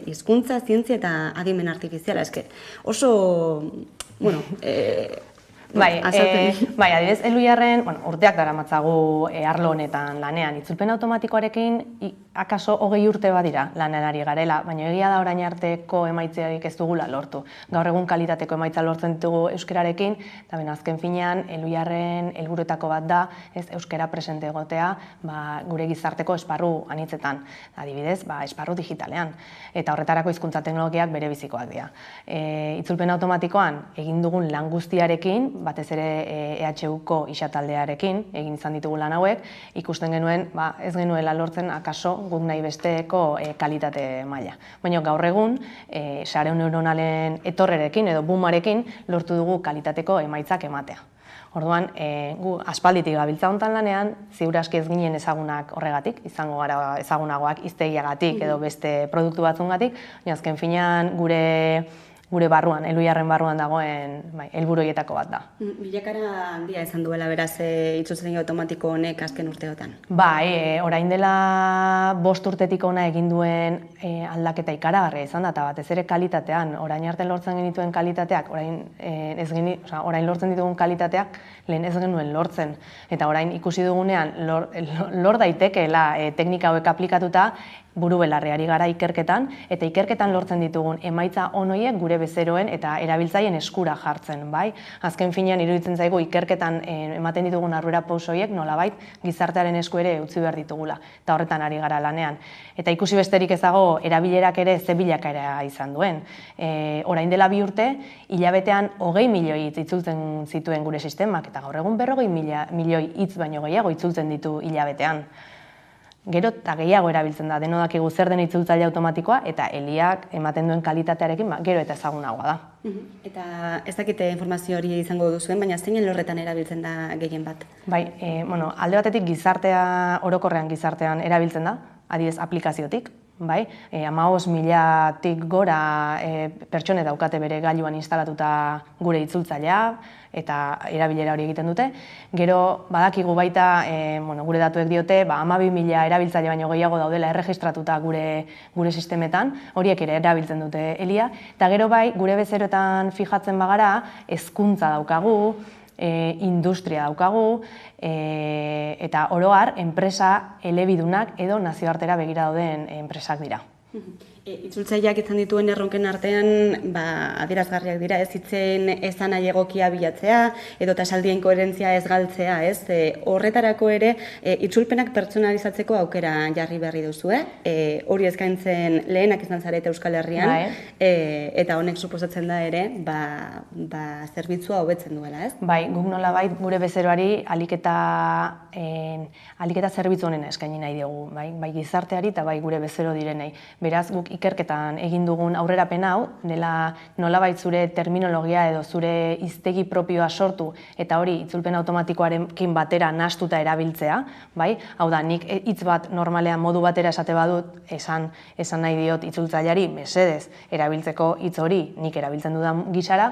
hizkuntza, zientzia eta adimen artifiziala, oso, Bai, adibidez, Elhuyarren, urteak daramatzagu arlo honetan lanean. Itzulpen automatikoarekin akaso 20 urte badira lanean ari garela, baina egia da orain arteko emaitzarik ez dugula lortu. Gaur egun kalitateko emaitza lortzen ditugu euskararekin, eta azken finean Elhuyarren helburuetako bat da, euskara presente egotea gure gizarteko esparru anitzetan, adibidez, esparru digitalean. Eta horretarako hizkuntza teknologiak bere bizikoak dira. Itzulpen automatikoan egin dugun lan guztiarekin, batez ere EHUko isataldearekin, egin izan ditugu lan hauek, ikusten genuen ez genuela lortzen akaso guk nahi besteko kalitate maila. Baina gaur egun, sare neuronalen etorrerekin edo boomarekin lortu dugu kalitateko emaitzak ematea. Orduan, gu aspalditik gabiltza hontan lanean, ziur aski ez ginen ezagunak horregatik, izango gara ezagunagoak hiztegiagatik edo beste produktu batzungatik, baina azken finean gure barruan, Elhuyarren barruan dagoen helburu horietako bat da. Bilakara handia izan duela beraz itzultzaile automatiko honek azken urteotan. Bai, orain dela 5 urtetik hona egin duen aldaketa ikaragarria izan da, eta batez ere kalitatean, orain arte lortzen genituen kalitateak, orain lortzen ditugun kalitateak, lehen ez genuen lortzen. Eta orain ikusi dugunean lor daitekeela teknika hauek aplikatuta, buru belarriari gara ikerketan, eta ikerketan lortzen ditugun emaitza onoiek gure bezeroen eta erabiltzaileen eskura jartzen, bai? Azken finean iruditzen zaigu ikerketan ematen ditugun aurrera pauso horiek nolabait gizartearen esku ere utzi behar ditugula, eta horretan ari gara lanean. Eta ikusi besterik ez dago erabilerak ere ze bilakaera izan duen. Orain dela 2 urte, hilabetean 20 milioi hitz itzultzen zituen gure sistemak, eta gaur egun 40 milioi hitz baino gehiago itzultzen ditu hilabetean. Gero eta gehiago erabiltzen da, deno dakigu zer den itzultzaile automatikoa, eta Eliak ematen duen kalitatearekin gero eta ezagunagoa da. Eta ez dakite informazio hori izango duzuen, baina zeinen lorretan erabiltzen da gehien bat? Bai, alde batetik orokorrean gizartean erabiltzen da, adibidez aplikaziotik, bai, 15.000-tik gora pertsone daukate bere gailuan instalatuta gure itzultzailea, eta erabilera hori egiten dute. Gero, badakigu baita, gure datuek diote, 12.000 erabiltzaile baino gehiago daudela erregistratuta gure sistemetan, horiek ere erabiltzen dute Elia. Eta gero bai, gure bezeroetan fijatzen bagara, hezkuntza daukagu, industria daukagu, eta oro har, enpresa elebidunak edo nazioartera begira dauden enpresak dira. Itzultzaileak izan dituen erronken artean adierazgarriak dira, ez hitzen esanahi egokia bilatzea, edo esaldien koherentzia ez galtzea, ez? Horretarako ere, itzulpenak pertsonalizatzeko aukera jarri berri duzu, hori eskaintzen lehenak izan zarete Euskal Herrian, eta honek suposatzen da ere, zerbitzua hobetzen duela, ez? Bai, guk nolabait gure bezeroari aliketa zerbitzu honena eskaini nahi diogu, bai gizarteari eta bai gure bezero direnei. Beraz, guk ikerketan egin dugun aurrerapen hau, dela nolabait zure terminologia edo zure hiztegi propioa sortu eta hori itzulpen automatikoarekin batera nahastuta erabiltzea, bai? Hau da, nik hitz bat normalean modu batera esate badut, esan nahi diot itzultzaileari mesedez erabiltzeko hitz hori nik erabiltzen dudan gisara,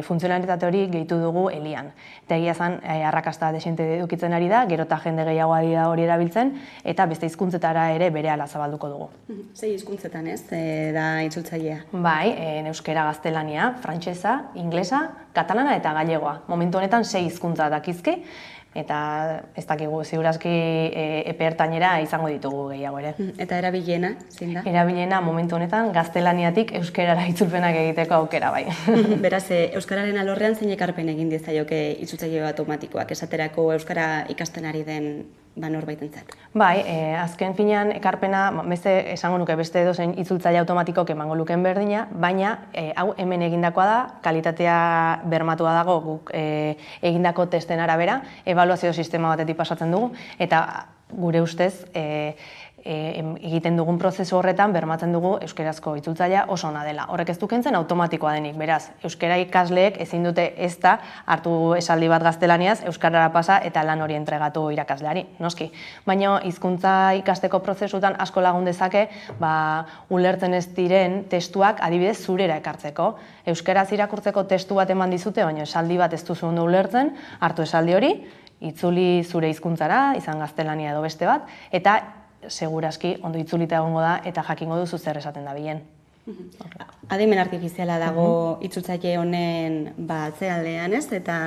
funtzionalitate hori gehitu dugu Elian. Eta egia zan, arrakasta desente edukitzen ari da, gero eta jende gehiago ari da hori erabiltzen, eta beste hizkuntzetara ere berehala zabalduko dugu. Sei hizkuntzetan, ez, da itzultzailea? Bai, euskera, gaztelania, frantsesa, inglesa, katalana eta gallegoa. Momentu honetan 6 hizkuntza dakizki, eta ez dakigu ziurazki epe ertainera izango ditugu gehiago ere. Eta erabilena, zein da? Erabilena momentu honetan gaztelaniatik euskerara itzulpenak egiteko aukera bai. Beraz, euskararen alorrean zein ekarpen egin diezaioke itzultzaile automatikoak, esaterako euskara ikasten ari den norbaitentzat? Bai, azken finean ekarpena, beste esango nuke beste edozein itzultzaile automatikok emango luken berdina, baina hau hemen egindakoa da, kalitatea bermatua dago guk egindako testen arabera, ebaluazio sistema batetik pasatzen dugu, eta gure ustez egiten dugun prozesu horretan bermatzen dugu euskerazko itzultzailea oso ona dela. Horrek ez du kentzen automatikoa denik, beraz, euskara ikasleek ezin dute ez da hartu esaldi bat gaztelaniaz, euskarara pasa eta lan hori entregatu irakasleari, noski. Baina hizkuntza ikasteko prozesutan asko lagun dezake, ulertzen ez diren testuak adibidez zurera ekartzeko. Euskaraz irakurtzeko testu bat eman dizute, baina esaldi bat ez duzu ondo ulertzen, hartu esaldi hori, itzuli zure hizkuntzara, izan gaztelania edo beste bat, eta segurazki ondo itzulita egongo da eta jakingo duzu zer esaten da bilen. Adimen artifiziala dago itzultzaile honen atzealdean, ez? Eta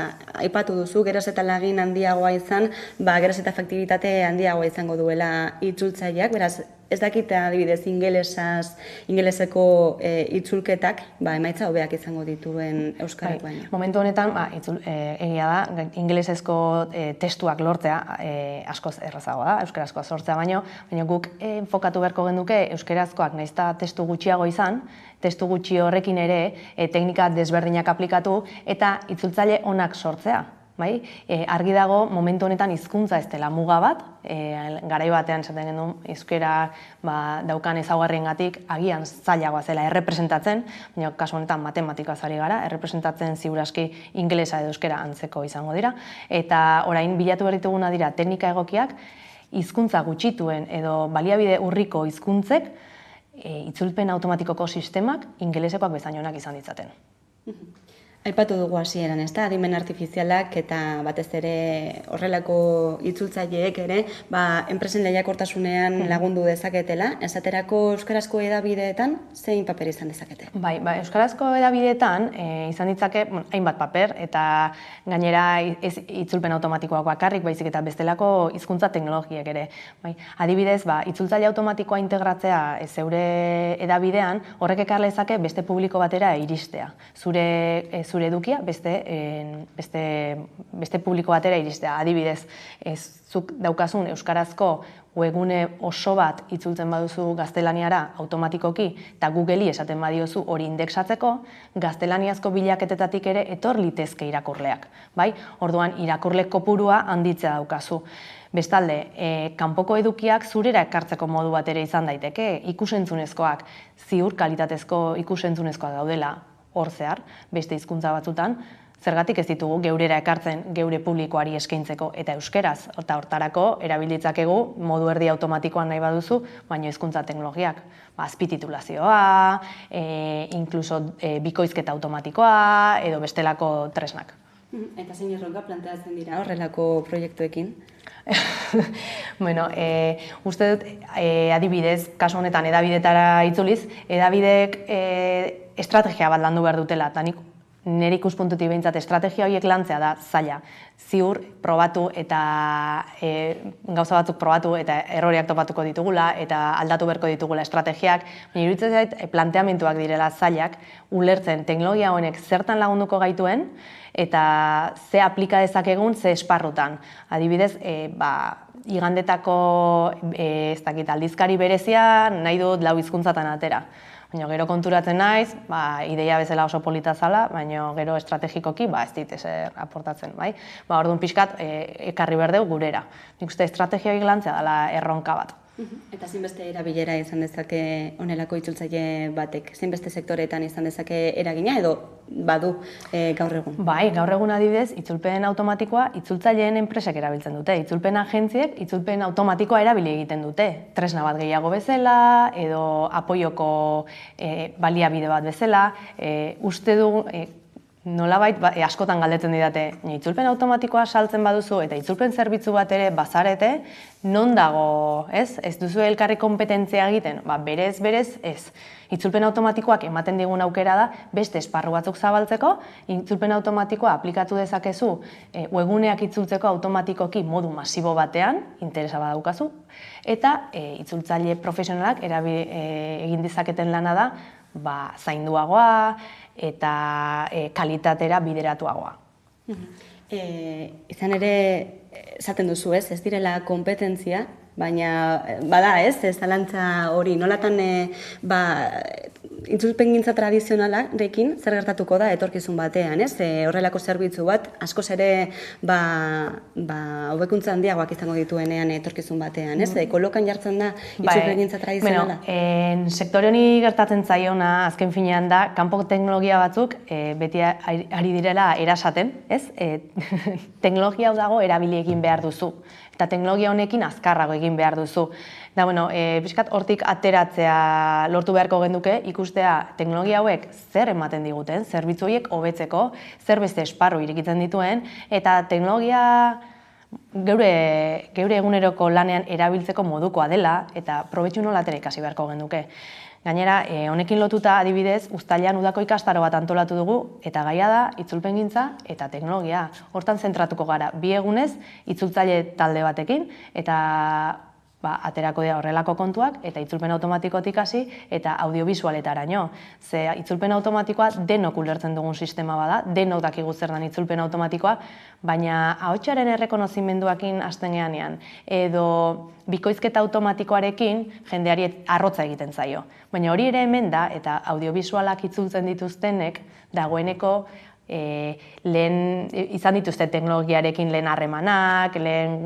aipatu duzu, geroz eta lagin handiagoa izan, geroz eta efektibitate handiagoa izango duela itzultzaileak, beraz, ez dakite adibidez ingeleseko itzulketak emaitza hobeak izango dituen euskarako baina. Momentu honetan, egia da, ingelesezko testuak lortzea askoz errazagoa da, euskarazkoa sortzea baino guk enfokatu beharko genduke euskarazkoak nahiz eta testu gutxiago izan, testu gutxi horrekin ere teknika desberdinak aplikatu eta itzultzaile onak sortzea. Argi dago, momentu honetan hizkuntza ez dela muga bat, garai batean esaten genuen euskara daukan ezaugarriengatik agian zailagoa zela errepresentatzen, baina kasu honetan matematikaz ari gara, errepresentatzen ziur aski ingelesa edo euskara antzeko izango dira, eta orain bilatu behar dituguna dira teknika egokiak, hizkuntza gutxituen edo baliabide urriko hizkuntzek itzulpen automatikoko sistemak ingelesekoak bezain onak izan ditzaten. Aipatu dugu hasieran, ez da, adimen artifizialak eta batez ere horrelako itzultzaileek ere, enpresen lehiakortasunean lagundu dezaketela, esaterako euskarazko edabideetan zein paper izan dezakete? Euskarazko edabideetan izan ditzake hainbat paper eta gainera ez itzulpen automatikoak bakarrik, baizik eta bestelako hizkuntza teknologiek ere. Adibidez, itzultzaile automatikoa integratzea zeure edabidean, horrek ekar lezake beste publiko batera iristea. Zure edukia beste publiko batera iristea. Adibidez, zuk daukazun euskarazko webgune oso bat itzultzen baduzu gaztelaniara automatikoki eta Googleri esaten badiozu hori indexatzeko, gaztelaniazko bilaketetatik ere etor litezke irakurleak. Orduan, irakurle kopurua handitzea daukazu. Bestalde, kanpoko edukiak zurera ekartzeko modu bat ere izan daiteke, ikusentzunezkoak, ziur kalitatezko ikusentzunezkoak daudela, hor zehar, beste hizkuntza batzutan, zergatik ez ditugu geurera ekartzen geure publikoari eskaintzeko eta euskeraz, eta hortarako erabilitzakegu modu erdi automatikoan nahi baduzu, baino hizkuntza teknologiak, azpititulazioa, inkluso bikoizketa automatikoa, edo bestelako tresnak. Eta zein erronka planteatzen dira horrelako proiektuekin? Uste dut, adibidez, kasu honetan edabidetara itzuliz, edabidek estrategia bat landu behar dutela, eta nire ikuspuntutik behintzat estrategia horiek lantzea da zaila. Ziur, probatu eta gauza batzuk probatu eta erroreak topatuko ditugula eta aldatu beharko ditugula estrategiak. Baina iruditzen zait planteamenduak direla zailak, ulertzen teknologia honek zertan lagunduko gaituen eta ze aplika dezakegun ze esparrutan. Adibidez, igandetako aldizkari berezia nahi dut 4 hizkuntzatan atera. Baina gero konturatzen naiz, ideia bezala oso polita zala, baina gero estrategikoki ez dit ezer aportatzen. Orduan pixkat ekarri berdeu gurera. Nik uste estrategiak lantzea dela erronka bat. Eta zinbeste erabilera izan dezake honelako itzultzaile batek? Zinbeste sektoretan izan dezake eragina edo badu gaur egun? Gaur egun adibidez, itzulpen automatikoa itzultzaileen enpresek erabiltzen dute. Itzulpen agentziek itzulpen automatikoa erabili egiten dute. Tresna bat gehiago bezala, edo apoioko baliabide bat bezala. Uste dugu, nolabait askotan galdetzen didate, itzulpen automatikoa saltzen baduzu eta itzulpen zerbitzu bat ere bazarete, non dago, ez? Ez duzu elkarri kompetentzia egiten? Berez ez. Itzulpen automatikoak ematen digun aukera da beste esparru batzuk zabaltzeko, itzulpen automatikoa aplikatu dezakezu webguneak itzultzeko automatikoki modu masibo batean, interesa badaukazu, eta itzultzaile profesionalak egin dezaketen lana da zainduagoa eta kalitatera bideratuagoa. Izan ere, esaten duzu ez direla kompetentzia, baina bada ez zalantza hori, nolatan itzulpengintza tradizionalarekin zer gertatuko da etorkizun batean, ez? Horrelako zerbitzu bat, askoz ere hobekuntza handiagoak izango dituenean etorkizun batean, ez? Kolokan jartzen da itzulpengintza tradizionala? Sektore honi gertatzen zaiona azken finean da, kanpo teknologia batzuk beti ari direla erasaten, ez? Teknologia hau dago erabili egin behar duzu. Eta teknologia honekin azkarrago egin behar duzu. Da, pixkat hortik ateratzea lortu beharko genduke, ikustea teknologia hauek zer ematen diguten, zerbitzu horiek hobetzeko, zer beste esparru irikitzen dituen, eta teknologia geure eguneroko lanean erabiltzeko modukoa dela, eta probetxu nolatera ikasi beharko genduke. Gainera, honekin lotuta adibidez, uztailean udako ikastaro bat antolatu dugu, eta gaia da itzulpengintza eta teknologia. Hortan zentratuko gara, 2 egunez itzultzaile talde batekin, eta aterako dira horrelako kontuak, eta itzulpen automatikotik hasi, eta audiovisualetaraino. Ze itzulpen automatikoa denok ulertzen dugun sistema bada, denok dakigu zer dan itzulpen automatikoa, baina ahotsaren errekonozimenduakin hasten geanean, edo bikoizketa automatikoarekin jendeari arrotza egiten zaio. Baina hori ere hemen da, eta audiovisualak itzultzen dituztenek, dagoeneko lehen izan dituzte teknologiarekin lehen harremanak, lehen,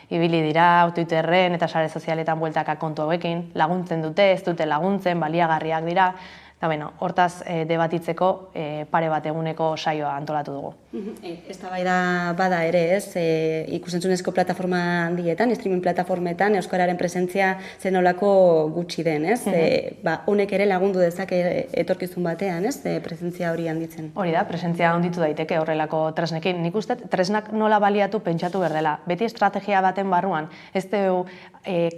ibili dira, Twitterren eta sare sozialetan bueltaka kontu hauekin, laguntzen dute, ez dute laguntzen, baliagarriak dira, eta hortaz debatitzeko pare bat eguneko saioa antolatu dugu. Eztabaida bada ere, ez, ikusentzunezko plataforma handietan, streaming plataformetan, euskararen presentzia zenolako gutxi den, ez? Honek ere lagundu dezake etorkizun batean, ez, presentzia hori handitzen. Hori da, presentzia handitu daiteke horrelako tresnekin. Nik uste, tresnak nola baliatu pentsatu berdela. Beti estrategia baten barruan, ez dugu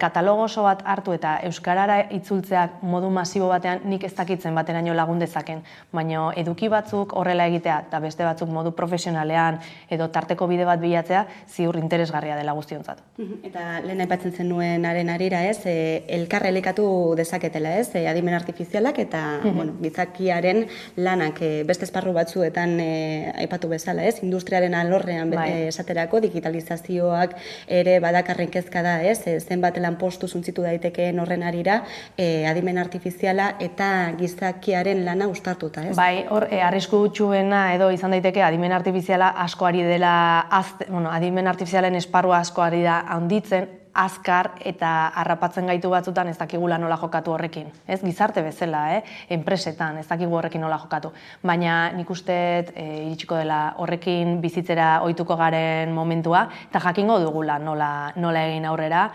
katalogo oso bat hartu eta euskarara itzultzeak modu masibo batean nik ez dakitzen bateraino lagun dezaken, baina eduki batzuk horrela egitea eta beste batzuk modu profesionalean edo tarteko bide bat bilatzea ziur interesgarria dela guztiontzat. Eta lehen aipatzen zenuen harira, ez, elkar elikatu dezaketela, ez, adimen artifizialak eta gizakiaren lanak beste esparru batzuetan aipatu bezala, ez, industriaren alorrean esaterako digitalizazioak ere badakarren kezka da, ez, zenbat lanpostu suntzitu daitekeen horren harira, adimen artifiziala eta gizakiaren lana uztartuta, ez? Bai, hor, arrisku txuena edo izan daiteke adimen artifiziala asko ari dela, adimen artifizialen esparrua asko ari da handitzen, azkar eta harrapatzen gaitu batzutan ez dakigula nola jokatu horrekin. Ez, gizarte bezala, enpresetan ez dakigu horrekin nola jokatu. Baina nik usteet iritsiko dela horrekin bizitzera ohituko garen momentua eta jakingo dugula nola egin aurrera,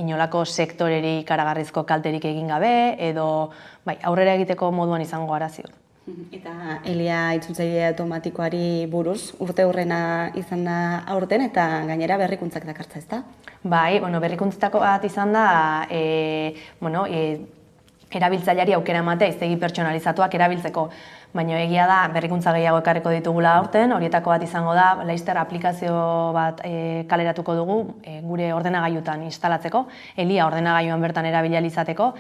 inolako sektoreri ikaragarrizko kalterik egin gabe edo aurrera egiteko moduan izango gara ziur. Eta Elia itzultzaile automatikoari buruz, urte hurrena izan da aurten eta gainera berrikuntzak dakartza, ezta? Bai, berrikuntzatako bat izan da, erabiltzaileari aukera ematea, hiztegi pertsonalizatuak erabiltzeko. Baina egia da, berrikuntza gehiago ekarriko ditugula aurten, horietako bat izango da, laster aplikazio bat kaleratuko dugu gure ordenagailutan instalatzeko, Elia ordenagailuan bertan erabili ahal izateko.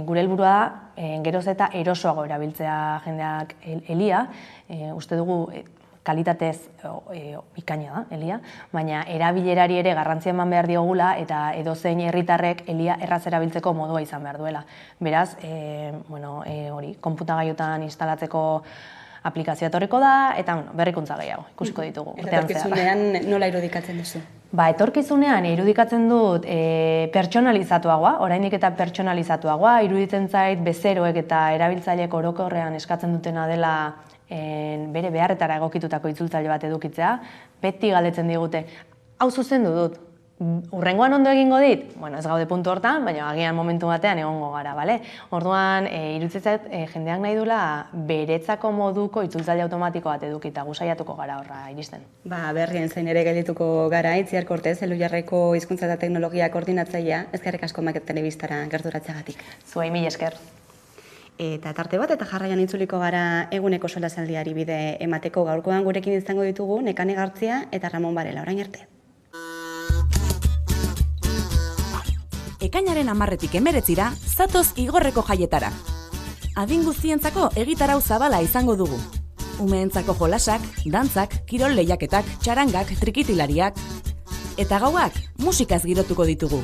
Gure helburua da, geroz eta erosoago erabiltzea jendeak Elia, uste dugu kalitatez bikaina da, Elia, baina erabilerari ere garrantzia eman behar diogula eta edozein herritarrek Elia erraz erabiltzeko modua izan behar duela. Beraz, konputagailutan instalatzeko aplikazioa etorriko da, eta berrikuntza gehiago, ikusiko ditugu. Eta etorkizunean nola irudikatzen duzu? Etorkizunean irudikatzen dut pertsonalizatuagoa, oraindik eta pertsonalizatuagoa, iruditzen zait bezeroek eta erabiltzaileek orokorrean eskatzen dutena dela bere beharretara egokitutako itzultzaile bat edukitzea, beti galdetzen digute, hau zuzendu dut, urrengoan ondo egingo dit? Ez gaude puntu hortan, baina agian momentu batean egongo gara, bale? Orduan, iruditzen zait, jendeak nahi dula beretzako moduko itzultzaile automatiko bat edukita, gusaiatuko gara horra iristen. Berrien zain ere geldituko gara, Itziar Kortez, Elhuyarreko Hizkuntza eta Teknologia Koordinatzailea, eskerrik asko Maket Telebistara gerturatzeagatik. Zuei mila esker. Eta tarte bat eta jarraian itzuliko gara eguneko solasaldiari bide emateko. Gaurkoan gurekin izango ditugu Nekane Gartzia eta Ramon Barela, orain arte. Ekainaren 10-tik 19 zatoz Igorreko jaietara. Adin guztientzako egitarau zabala izango dugu. Umeentzako jolasak, dantzak, kirol lehiaketak, txarangak, trikitilariak. Eta gauak musikaz girotuko ditugu.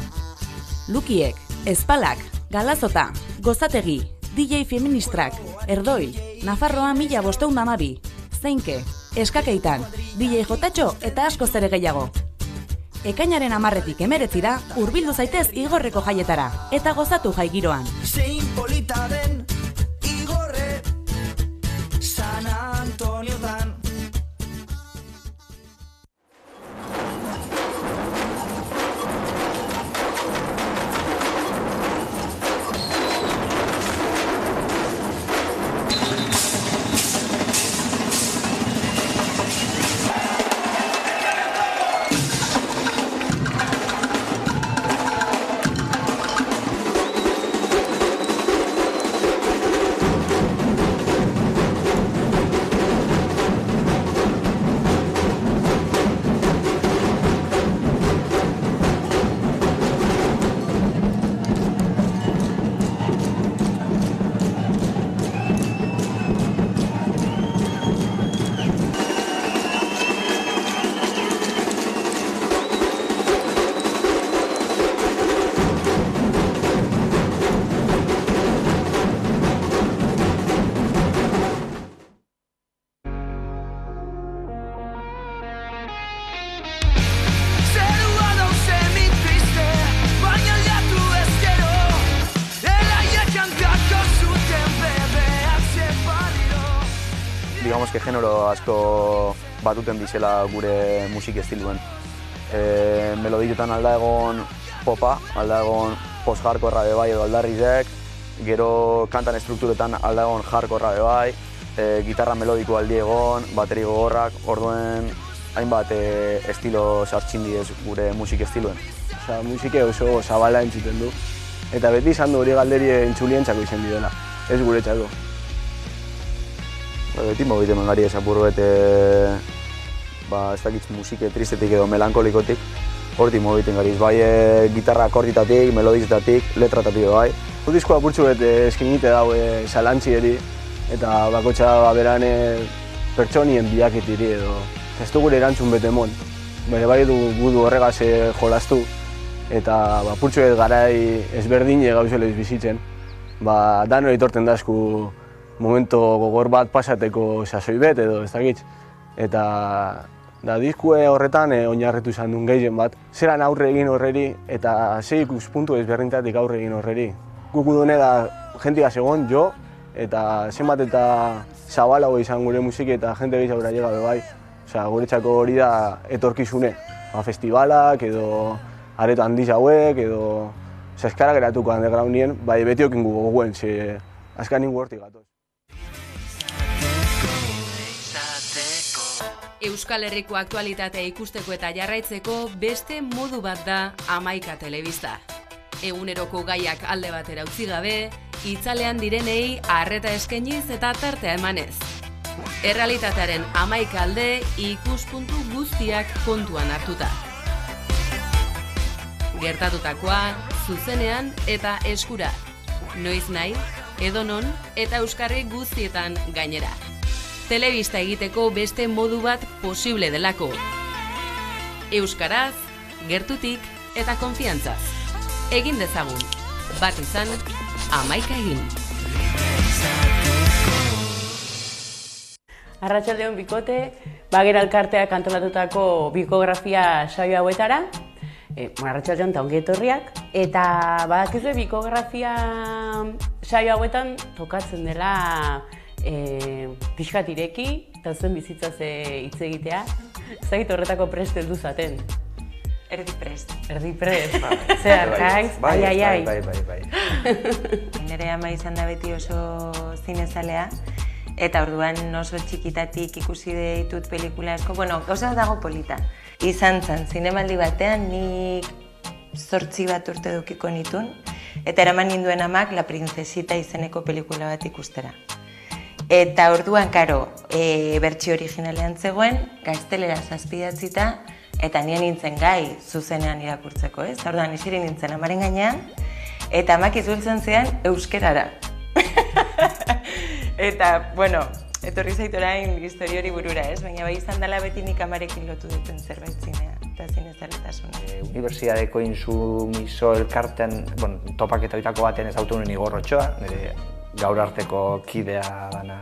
Lukiek, Espalak, Galazota, Gozategi, DJ Feministrak, Erdoi, Nafarroa 1512, Zeinke, Eskakeitan, DJ Jotatxo eta asko zere gehiago. Ekainaren 10-tik 19 hurbildu zaitez Igorreko jaietara eta gozatu jai giroan. Zein polita den Igorre San Antoniotan. digamos que genero asko batuten bizela gure musik estiluen. Melodietan alda egon popa, alda egon post-hardcorra bai edo aldarrizek, gero kantan estrukturetan alda egon hardcorra bai, gitarra melodiko aldi egon, bateri gogorrak, orduen hainbat estilo sartxindi ez gure musik estiluen. Osa, musike oso zabala entzuten du, eta beti izan du hori galderi entzulientzako izen bidela, ez gure txako. Beti mogiten mengari esapur bete, ez dakitz musike tristetik edo melankolikotik, horti mogiten gariz, bai gitarra akorditatik, melodizetatik, letratatik bai. Diskoa purtsu bete eskinite daue salantzieri, eta bakotxa beran pertsonien biaketiri edo. Ez du gure erantzun bete mon, bai du gudu horregaz jolastu, eta purtsu bet garai ezberdine gauzela bizitzen. Dano etorten dazku momento gogor bat pasateko sasoi bet edo ez dakitz. Eta diskue horretan oinarritu izan duen gehien bat. Zeran aurre egin horreri eta ze ikuspuntu ezberdintatik aurre egin horreri. Guk udune da jentia segon jo eta zenbat eta zabalago izan gure musiki eta jente gehiago llega bai. Guretzako hori da etorkizune. Festivalak edo areto handiz hauek edo eskara geratuko undergroundien, bai beti okin gu goguen, ze azkan ningu hortik gatoz. Euskal Herriko aktualitatea ikusteko eta jarraitzeko beste modu bat da Hamaika Telebista. Eguneroko gaiak alde batera utzi gabe, itzalean direnei arreta eskainiz eta tartea emanez. Errealitatearen 11 alde ikuspuntu guztiak kontuan hartuta. Gertatutakoa, zuzenean eta eskura. Noiz nahi, edonon eta euskarri guztietan gainera. Telebista egiteko beste modu bat posible delako. Euskaraz, gertutik eta konfiantzaz. Egin dezagun, bat izan, 11 egin. Arratsaldeon bikote, Bagera Elkarteak antolatutako bikografia saio hauetara. Arratsaldeon eta ongi etorriak. Eta badakizue bikografia saio hauetan tokatzen dela pixkat ireki, eta zuen bizitzaz hitz egitea. Ez dakit horretako prest heldu zaten. Erdi prest. Erdi prest. Zer, kaiz? Ai. Nire ama izan da beti oso zinezalea, eta orduan oso txikitatik ikusi ditut pelikula asko. Bueno, gauza dago polita. Izan zen, zinemaldi batean nik 8 bat urte dukiko nitun, eta eraman ninduen amak La Princesita izeneko pelikula bat ikustera. Eta orduan, karo, bertsio originalean zegoen, gaztelera zazpidatzita, eta nien nintzen gai zuzenean irakurtzeko, ez? Orduan, isiri nintzen amaren gainean, eta amak izultzen zean euskerara. Eta, bueno, etorri zaitu orain historia hori burura, ez? Baina bai izan dela beti nik amarekin lotu duten zerbait zinea, eta zinezaletasuna. Unibertsitateko Intsumiso elkartean, topaketa bitako baten ezautu nuen Igor Otxoa, nire gaur arteko kidea dana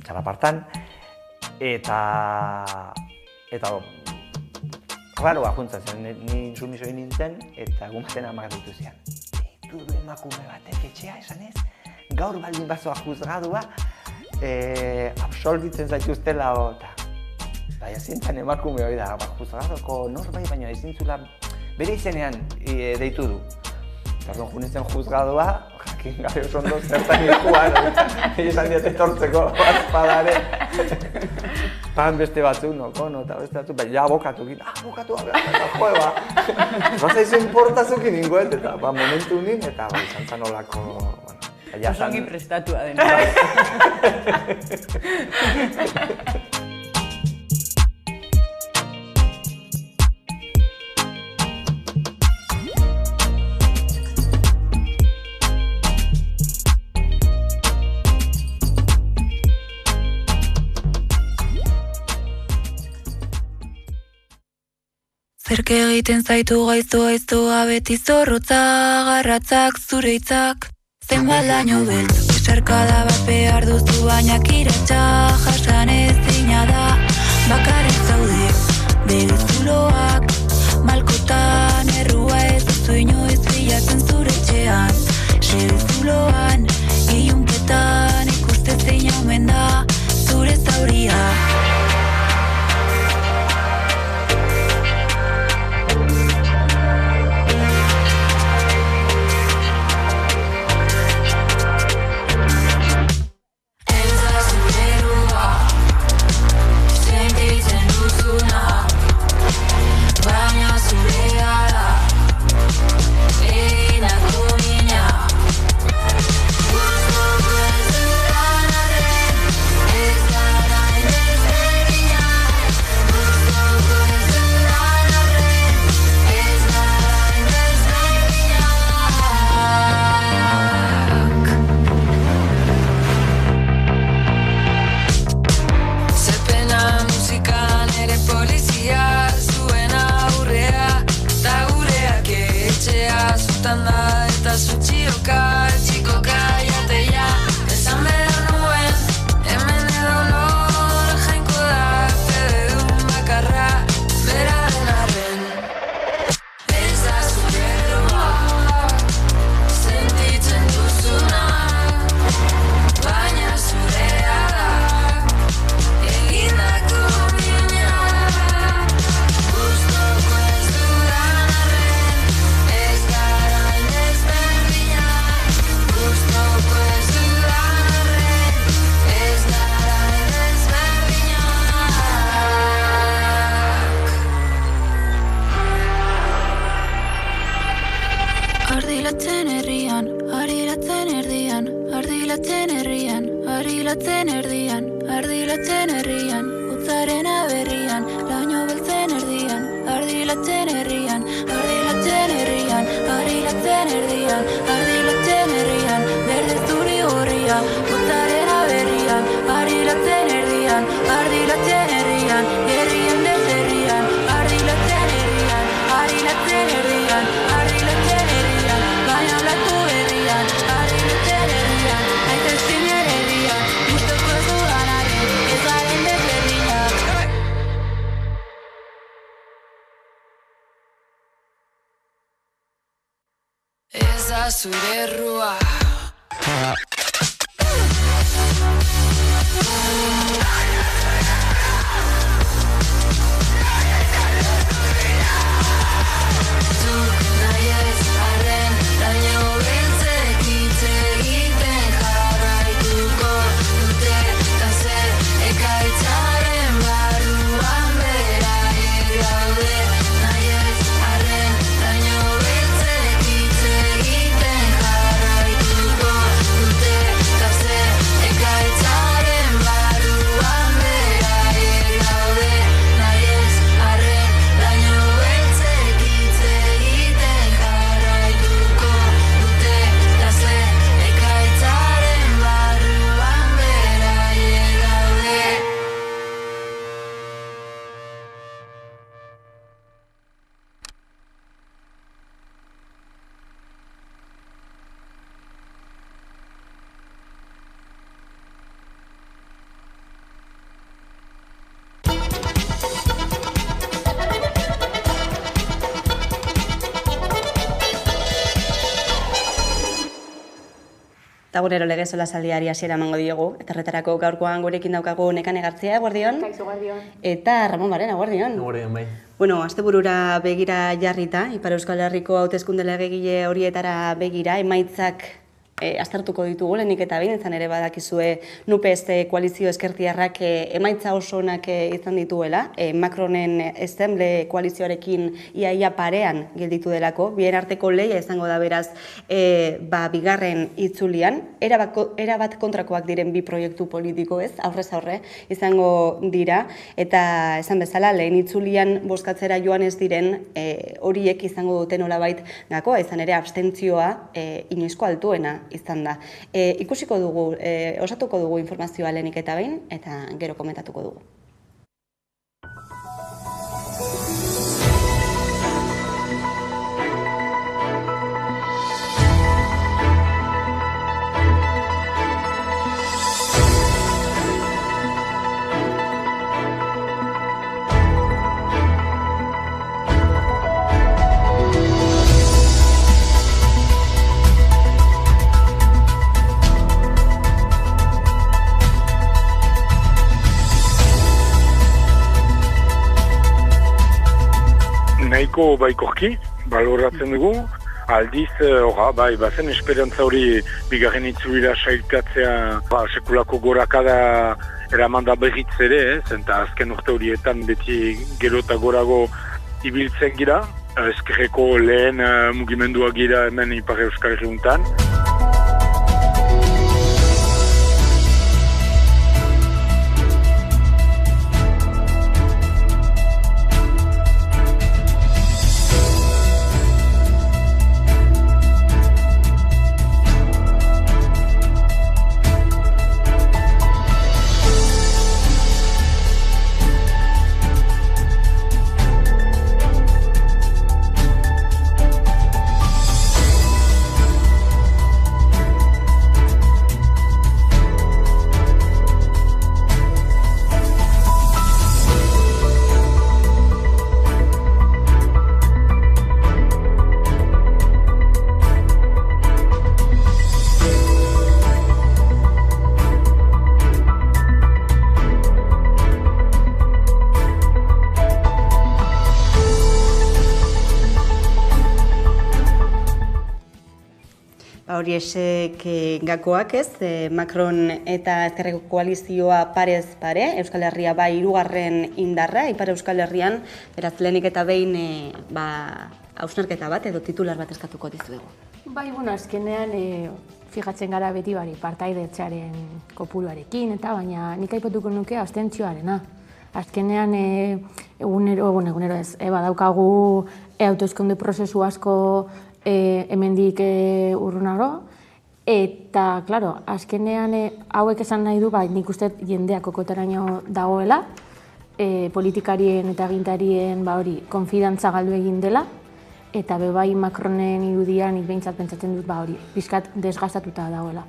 txalapartan, eta raroa juntzen zen, ni Intsumiso egin nintzen, eta egun baten amak ditu zian. Ditu du emakume batek etxea, esan ez? Gaur baldin bazoa juzgadua, absolbitzen zaituztela, eta baina zintzen emakume hori da, juzgaduko norbait, baina ezintzula bere izenean deitu du. Orduan junitzen juzgadua, jakin gabe oso ondo zertan ikuan, izan diat etortzeko bazpadare. Pan beste batzuk, kono eta beste batzuk, baina abokatu egin, abokatu eta joeba. Baza izo importazukin ingoet, eta momentu nin, eta izan zan olako... Osongi prestatua dena. Zerk egiten zaitu gaiztoa beti zorrotza, garratzak zure hitzak. Zenbat laino beltz, esarkada bat behar duzu baina kiratxa, jasan ezina da. Bakarrik zaude, bere zuloak, malkotan errua ez duzu inoiz bilatzen zure etxean. Sebe zuloan, ilunpetan ikuste zein omen da, zure zauria. Ardilatzen herrian, ardilatzen erdian, ardilatzen herrian, ardilatzen erdian, ardilatzen herrian, utzaren aberrian, laino beltzen erdian, ardilatzen herrian, ardilatzen herrian, ardilatzen erdian, ardilatzen herrian, berde zuri gorria, utzaren aberrian, ardilatzen erdian, ardilatzen herrian, herrian desherrian, ardilatzen herrian, ardilatzen herrian, ardilatzen herrian, baina blatu herrian, ardilatzen herrian, aitezkin herrian, guztoko ez dudanaren, ez garen desberdinak. Ez da zure errua. Eta gure lege solasaldiari hasiera emango diogu. Eta horretarako gaurkoan gurekin daukagu Nekane Gartzia, eguerdion. Kaixo, eguerdion. Eta Ramon Baren, eguerdion. Eguerdion, bai. Bueno, asteburura begira jarrita, Ipar Euskal Herriko hauteskunde legegile horietara begira, emaitzak aztertuko ditugu, lehenik eta behin, izan ere badakizue NUPES koalizio ezkertiarrak emaitza oso onak izan dituela, Macronen Ensemble koalizioarekin iaia parean gelditu delako, bien arteko lehia izango da beraz bigarren itzulian, erabat kontrakoak diren bi proiektu politiko ez, aurrez aurre izango dira, eta esan bezala lehen itzulian bozkatzera joan ez diren horiek izango duten nolabait gakoa, izan ere abstentzioa inoizko altuena izan da. Ikusiko dugu, osatuko dugu informazioa lehenik eta behin, eta gero komentatuko dugu. nahiko baikorki, baloratzen dugu, aldiz, bazen esperantza hori bigarren itzulira sailkatzea sekulako gorakada eraman da berriz ere, eta azken urte horietan beti gero eta gorago ibiltzen gira, ezkerreko lehen mugimendua gira hemen Ipar Euskal Herriuntan. Hori esek gakoak ez, Macron eta Ezkerreko koalizioa parez pare, Euskal Herria bai hirugarren indarra, Ipar Euskal Herrian, beraz lehenik eta behin hausnarketa bat edo titular bat eskatuko dizuegu. Bai, azkenean fijatzen gara beti partaidetzearen kopuruarekin, eta baina nik aipatuko nuke abstentzioarena. Azkenean egunero ez, badaukagu hauteskunde prozesu asko hemendik urrunago, eta, klaro, azkenean hauek esan nahi du, nik uste jendeak kokoteraino dagoela, politikarien eta agintarien konfidantza galdu egin dela, eta bai Macronen irudia nik behintzat pentsatzen dut pixkat desgastatuta dagoela.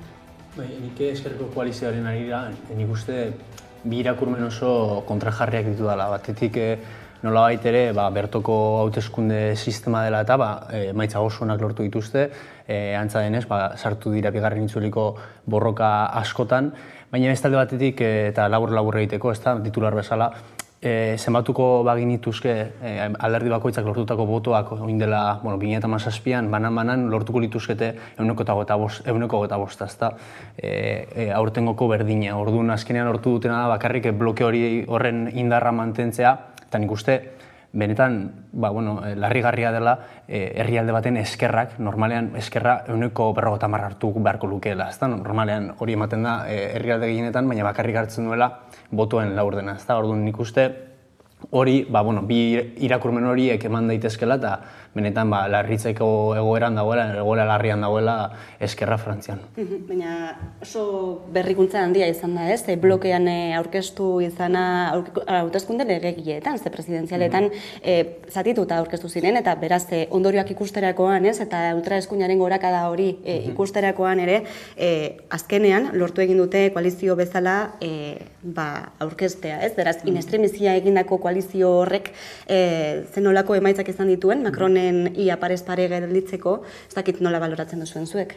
Nik Ezkerreko koalizioaren arira, nik uste bi irakurmen oso kontrajarriak ditu dela. Batetik nolabait ere bertoko hauteskunde sistema dela eta emaitza oso onak lortu dituzte, antza denez, sartu dira bigarren itzuliko borroka askotan, baina bestalde batetik eta labur egiteko, ez da, titular bezala, zenbatuko baginituzke alderdi bakoitzak lortutako botoak oin dela 2017an banan lortuko lituzkete 125, ezta, aurtengoko berdina. Orduan azkenean lortu dutena da bakarrik bloke hori horren indarra mantentzea, eta nik uste benetan larrigarria dela herrialde baten eskerrak, normalean eskerra 150 hartu beharko lukeela, ezta? Normalean hori ematen da herrialde gehienetan, baina bakarrik hartzen duela botoen laurdena, ezta? Orduan nik uste hori, bi irakurmen horiek eman daitezkela eta benetan larritzeko egoeran dagoela, egoera larrian dagoela eskerra Frantzian. Baina oso berrikuntza handia izan da, ez? Blokean aurkeztu izana hauteskunde legegileetan, presidenzialetan zatituta aurkeztu ziren, eta beraz ondorioak ikusterakoan, ez? Eta ultraeskuinaren gorakada hori ikusterakoan ere, azkenean lortu egin dute koalizio bezala aurkeztea, ez? Beraz, in extremizia egindako koalizio horrek zenolako emaitzak izan dituen, Macronen ia parez pare gelditzeko, ez dakit nola baloratzen duzuen zuek?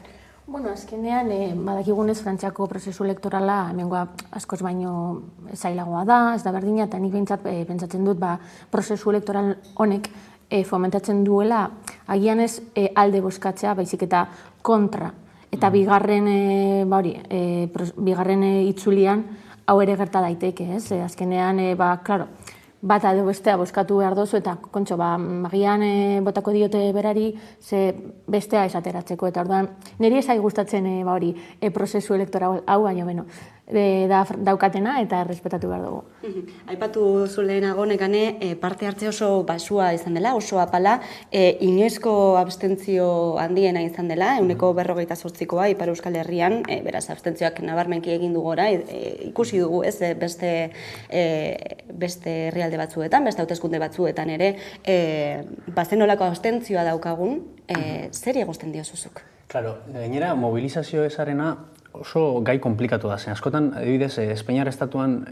Azkenean, badakigunez Frantziako prozesu elektorala hemengoa askoz baino zailagoa da, ez da berdina, eta nik behintzat pentsatzen dut prozesu elektoral honek fomentatzen duela agian ez alde bozkatzea, baizik eta kontra. Eta bigarren itzulian hau ere gerta daiteke, ez? Azkenean, klaro, bat edo bestea bozkatu behar dozu, eta kontxo, magian botako diote berari, ze bestea esateratzeko, eta orduan, niri ezai gustatzen prozesu elektoral hau, baina daukatena eta errespetatu behar dugu. Aipatu zu lehenago nekane parte hartze oso basua izan dela, oso apala, inoizko abstentzio handiena izan dela, 48%koa Ipar Euskal Herrian, beraz abstentzioak nabarmenki egin du gora, ikusi dugu ez, beste herrialde batzuetan, beste hauteskunde batzuetan ere, zenolako abstentzioa daukagun, zer egozten diozuzuk? Claro, gainera, mobilizazio ezarena oso gai komplikatu da zen. Askotan, adibidez, Espainiar estatuan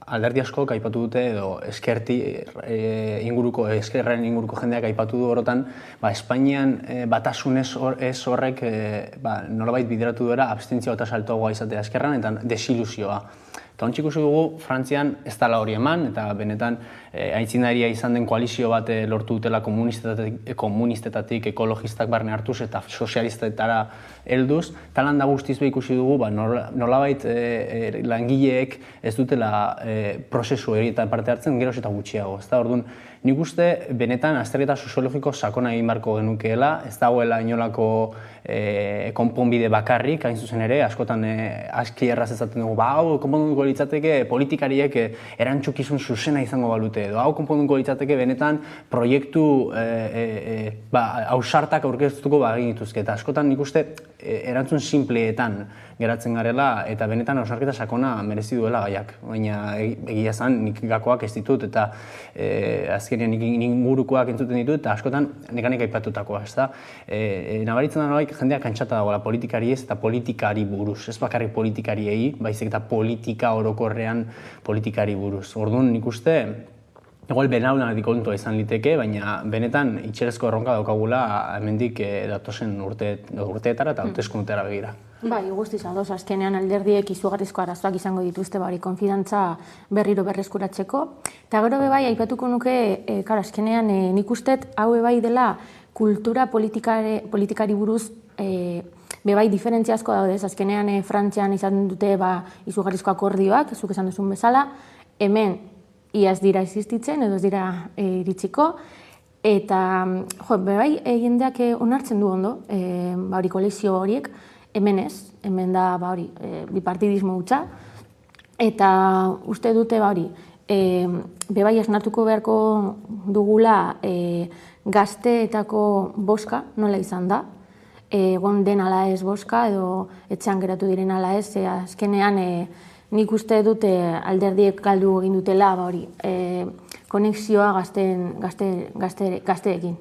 alderdi askok aipatu dute, edo eskerraren inguruko jendeak aipatu du orotan, Espainian batasun ez horrek nolabait bideratu duera abstentzioa eta saltoagoa izatea eskerran eta desilusioa. Eta ontsi ikusi dugu, Frantzian ez dela hori eman, eta benetan aitzindaria izan den koalizio bat lortu dutela komunistetatik ekologistak barne hartuz eta sozialistetara helduz. Talan da guztiz ikusi dugu, nolabait langileek ez dutela prozesu horietan parte hartzen geroz eta gutxiago. Orduan, nik uste benetan azterketa soziologiko sakona egin beharko genukeela, ez dagoela inolako konponbide bakarrik, hain zuzen ere, askotan aski erraz ezaten dugu, hau konponduko litzateke politikariek erantzukizun zuzena izango balute, edo hau konponduko litzateke benetan proiektu ausartak aurkeztuko egin dituzke, eta askotan nik uste erantzun simpleetan geratzen garela, eta benetan hausnarketa sakona merezi duela gaiak, baina egia zan nik gakoak ez ditut, eta azkenean nik ingurukoak entzuten ditut, eta askotan nekanek aipatutakoa, ez da? Nabaritzen da nolaik jendeak kantsata dagoela politikari ez eta politikari buruz, ez bakarrik politikariei, baizik eta politika orokorrean politikari buruz. Orduan nik uste, igual benaunan dikontua izan liteke, baina benetan itxerezko erronka daukagula hemendik datozen urteetara eta hauteskundetara begira. Bai, guztiz ados, azkenean alderdiek izugarrizko arazoak izango dituzte konfidantza berriro berreskuratzeko. Eta gero bai, aipatuko nuke, azkenean nik ustet hau bai dela kultura politikari buruz bai diferentzia asko daudez, azkenean Frantzian izan dute izugarrizko akordioak, zuk esan duzun bezala, hemen iaz dira existitzen edo ez dira iritsiko, eta bai jendeak onartzen du ondo, hori koalizio horiek, hemen ez, hemen da bipartidismo hutsa, eta uste dute bai esnartuko beharko dugula gazteetako boska nola izan da, egon den ala ez boska edo etxean geratu diren ala ez, azkenean nik uste dute alderdiek galdu egin dutela konexioa gazteekin.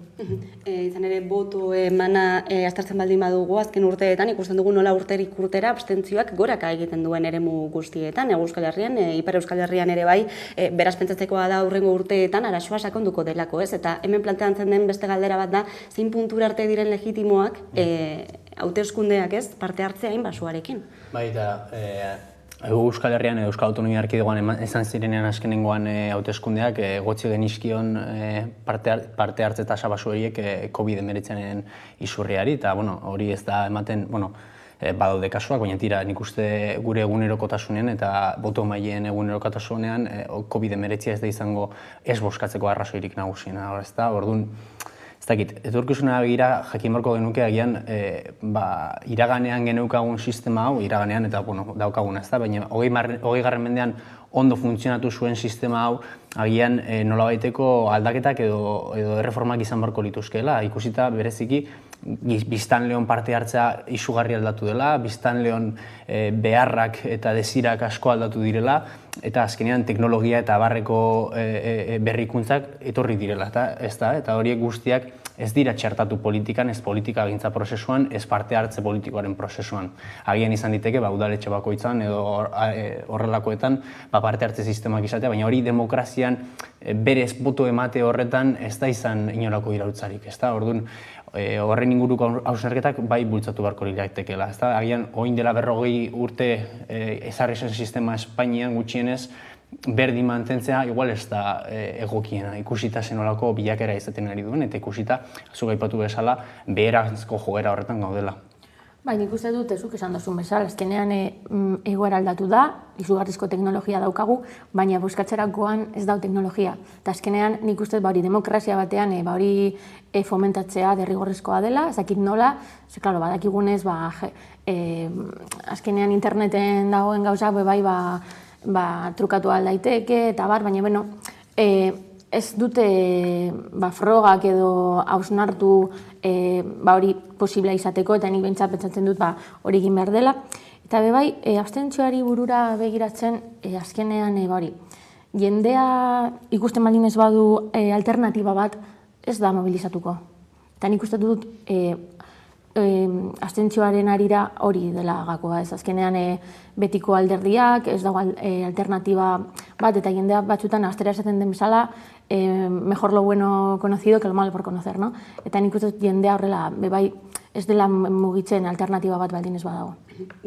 Izan ere, boto emana aztertzen baldin badugu, azken urteetan ikusten dugu nola urterik urtera abstentzioak goraka egiten duen eremu guztietan, Euskal Herrian, Ipar Euskal Herrian ere bai, beraz pentsatzekoa da hurrengo urteetan arazoa sakonduko delako, ez? Eta hemen planteatzen den beste galdera bat da, zein puntura arte diren legitimoak hauteskundeak ez parte hartzea hain basuarekin. Bai, eta Euskal Herrian edo Euskal Autonomia Erkidegoan izan zirenean azkenengoan hauteskundeak gotzi genizkion parte hartze tasa basu horiek COVID-19 isurriari, eta hori ez da ematen, badaude kasuak, baina tira nik uste gure egunerokotasunean eta boto mailen egunerokotasunean COVID-19 ez da izango ez boskatzeko arrazoirik nagusiena, ez da, orduan, ez dakit, etorkizuna begira jakin beharko genuke agian iraganean geneukagun sistema hau, iraganean eta daukaguna, ez da, baina 20. mendean ondo funtzionatu zuen sistema hau agian nolabaiteko aldaketak edo erreformak izan beharko lituzkeela, ikusita bereziki biztanleon parte hartzea izugarri aldatu dela, biztanleon beharrak eta desirak asko aldatu direla, eta azkenean teknologia eta barreko berrikuntzak etorri direla, eta horiek guztiak ez dira txertatu politikan, ez politika gintza prozesuan, ez parte hartze politikoaren prozesuan. Agian izan diteke, udaletxe bakoitzan edo horrelakoetan parte hartze sistemak izatea, baina hori demokrazian berez boto emate horretan ez da izan inolako irautzarik, ez da? Orduan, horren inguruko hausnarketak bai bultzatu beharko liratekeela, ez da? Agian, orain dela 40 urte ezarri zen sistema Espainian gutxienez, berdin mantentzea igual ez da egokiena, ikusita zenolako bilakera izaten ari duen, eta ikusita, zuk aipatu bezala, beherazko joera horretan gaudela. Bai, nik uste dut ezuk esan duzun bezala, azkenean egoera aldatu da, izugarrizko teknologia daukagu, baina bozkatzerakoan ez dau teknologia. Eta azkenean nik uste demokrazia batean fomentatzea derrigorrezkoa dela, ez dakit nola, ze, klaro, badakigunez, azkenean interneten dagoen gauzak bai trukatu aldaiteke, eta baina, ez dute frogak edo hausnartu hori posiblea izateko, eta nik behintzat pentsatzen dut hori egin behar dela. Eta bai, abstentzioari burura begiratzen, azkenean jendea ikusten baldin ez badu alternatiba bat ez da mobilizatuko. Eta nik uste dut abstentzioaren arira hori dela gakoa, ez azkenean betiko alderdiak, ez dago alternatiba bat, eta jendea batzutan astera esaten den bezala, mejor lo bueno conocido que lo malo por conocer, no? Eta nik uste dut jendea horrela, bai, ez dela mugitzen alternatiba bat baldin ez badago.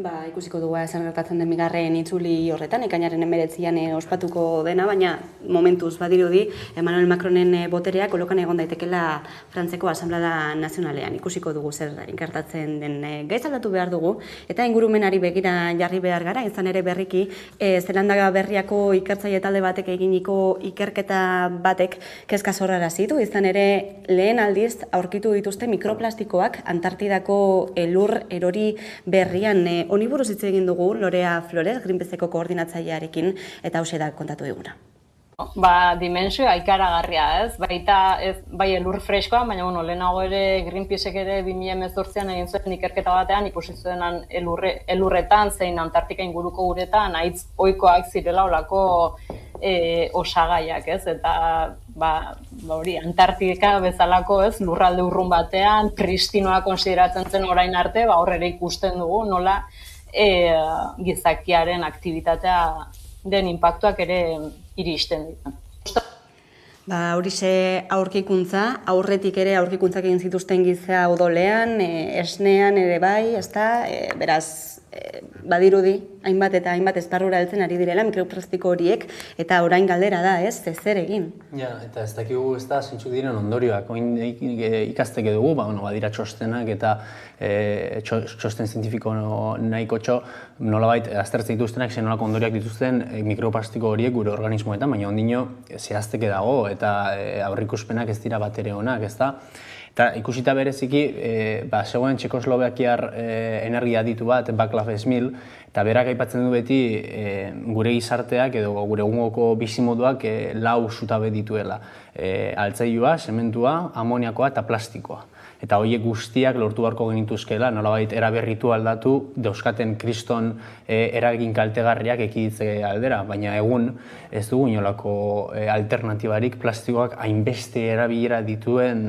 Ba, ikusiko dugu zer gertatzen den bigarren itzuli horretan, ekainaren 19an ospatuko dena, baina momentuz badirudi Emmanuel Macronen boterea kolokan egon daitekela Frantzeko Asanblada Nazionalean. Ikusiko dugu zer gertatzen den. Gaiz aldatu behar dugu, eta ingurumenari begira jarri behar gara, izan ere berriki Zelanda Berriako ikertzaile talde batek eginiko ikerketa batek kezka sorrarazi du, izan ere lehen aldiz aurkitu dituzte mikroplastikoak Antartidako elur erori berrian. Honi buruz hitz egin dugu Lorea Flores, Greenpeaceko koordinatzailearekin, eta hauxe da kontatu diguna. Dimensioa ikaragarria, ez? Bai elur freskoa, baina lehenago ere Greenpeacek ere 2018an egin zuen ikerketa batean ikusi zuenan elurretan zein Antartika inguruko uretan haitz ohikoak zirela olako osagaiak, ez? Eta hori Antartika bezalako, ez, lurralde urrun batean pristinoa konsideratzen zen orain arte, hor ere ikusten dugu nola gizakiaren aktibitatea den inpaktuak ere iristen ditu. Horixe aurkikuntza, aurretik ere aurkikuntzak egin zituzten giza odolean, esnean ere bai, ezta, beraz, badirudi, hainbat eta hainbat esparrura heltzen ari direla mikroplastiko horiek, eta orain galdera da, ez, zer egin. Ja, eta ez dakigu ez da zeintzuk diren ondorioak, oin ikasteke dugu, badira txostenak eta txosten zientifiko nahikotxo nolabait aztertzen dituztenak zen nolako ondorioak dituzten mikroplastiko horiek gure organismoetan, baina ondino zehazteke dago eta aurrikuspenak ez dira bat ere onak, ez da? Eta ikusita bereziki, zegoen Txekoslovakiar energia aditu bat, Václav Smil, eta berak aipatzen du beti gure gizarteak edo gure egungoko bizimoduak lau zutabe dituela. Altzailua, sementua, amoniakoa eta plastikoa. Eta horiek guztiak lortu beharko genituzkela, nolabait eraberritu aldatu dauzkaten kriston eragin kaltegarriak ekiditze aldera, baina egun ez dugu inolako alternatibarik plastikoak hainbeste erabilera dituen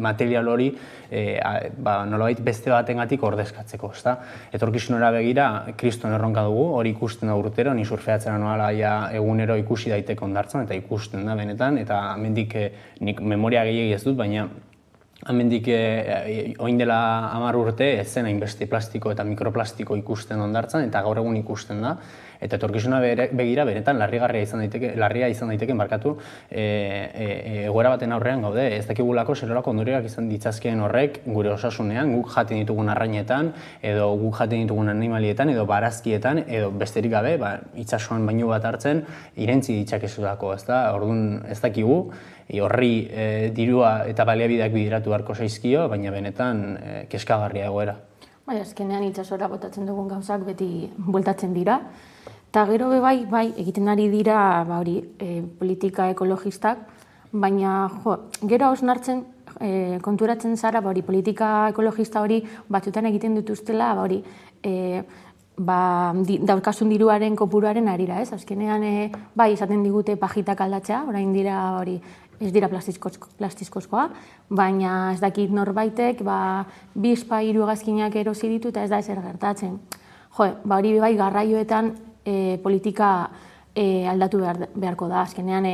material hori nolabait beste batengatik ordezkatzeko, ezta? Etorkizunera begira kriston erronka dugu, hori ikusten da urtero, ni surfeatzera noala egunero ikusi daiteke hondartzan eta ikusten da benetan, eta hemendik nik memoria gehiegi ez dut, baina hemendik orain dela 10 urte ez zen hainbeste plastiko eta mikroplastiko ikusten hondartzan eta gaur egun ikusten da. Eta etorkizuna begira benetan larria izan daiteke markatu egoera baten aurrean gaude. Ez dakigulako zelolako ondorioak izan ditzazkeen horrek gure osasunean, guk jaten ditugun arrainetan, edo guk jaten ditugun animalietan, edo barazkietan, edo besterik gabe, itsasoan bainu bat hartzen, irentzi ditzakezulako, ez da? Orduan ez dakigu, horri dirua eta baliabideak bideratu beharko zaizkio, baina benetan kezkagarria egoera. Azkenean itsasora botatzen dugun gauzak beti bueltatzen dira. Eta gero bai egiten ari dira politika ekologistak, baina gero hausnartzen konturatzen zara politika ekologista hori batzutan egiten dituztela daukasun diruaren kopuruaren arira, ez? Azkenean bai esaten digute pajitak aldatzea, orain dira ez dira plastiskozkoa, baina ez dakit norbaitek 2-3 hegazkinak erosi ditu eta ez da ezer gertatzen. Hori bai garraioetan politika aldatu beharko da. Azkenean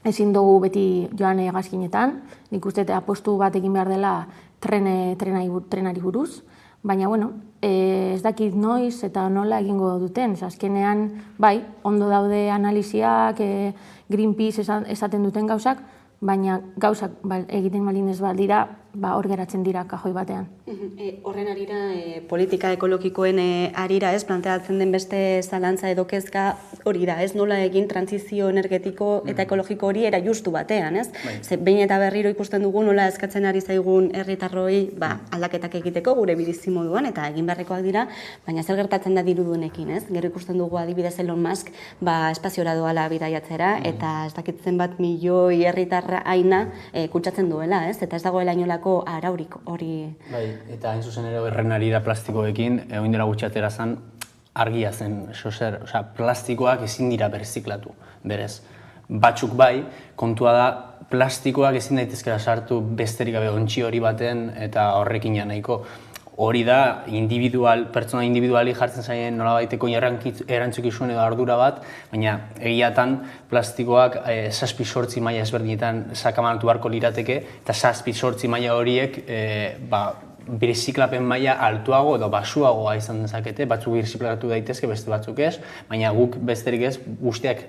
ezin dugu beti joan hegazkinetan, nik uste apostu bat egin behar dela trenari buruz, baina ez dakit noiz eta nola egingo duten. Azkenean bai, ondo daude analiziak, Greenpeace esaten duten gauzak, baina gauzak egiten balin ez baldira, hor geratzen dira kajoi batean. Horren arira, politika ekologikoen arira, ez, planteatzen den beste zalantza edo kezka hori da, ez, nola egin trantsizio energetiko eta ekologiko hori era justu batean, ez? Behin eta berriro ikusten dugu nola eskatzen ari zaigun herritarroi aldaketak egiteko gure bizimoduan eta egin beharrekoak dira, baina zer gertatzen da dirudunekin, ez? Gero ikusten dugu adibidez Elon Musk espaziora doala bidaiatzera eta ez dakitzen bat milioi herritarra aina kutsatzen duela, ez? Eta ez dagoela inolako araurik hori. Bai, eta hain zuzen ere horren arira plastikoekin, orain dela gutxi atera zen argia zen, plastikoak ezin dira berziklatu, berez. Batzuk bai, kontua da plastikoak ezin daitezkela sartu besterik gabe ontzi hori baten eta horrekin nahiko. Hori da, pertsona individuali jartzen zaien nolabaiteko erantzukizun edo ardura bat, baina egiatan plastikoak 7-8 maila ezberdinetan sakabanatu beharko lirateke, eta 7-8 maila horiek birziklapen maila altuago edo basuagoa izan dezakete, batzuk birziklatu daitezke, beste batzuk ez, baina guk besterik ez guztiak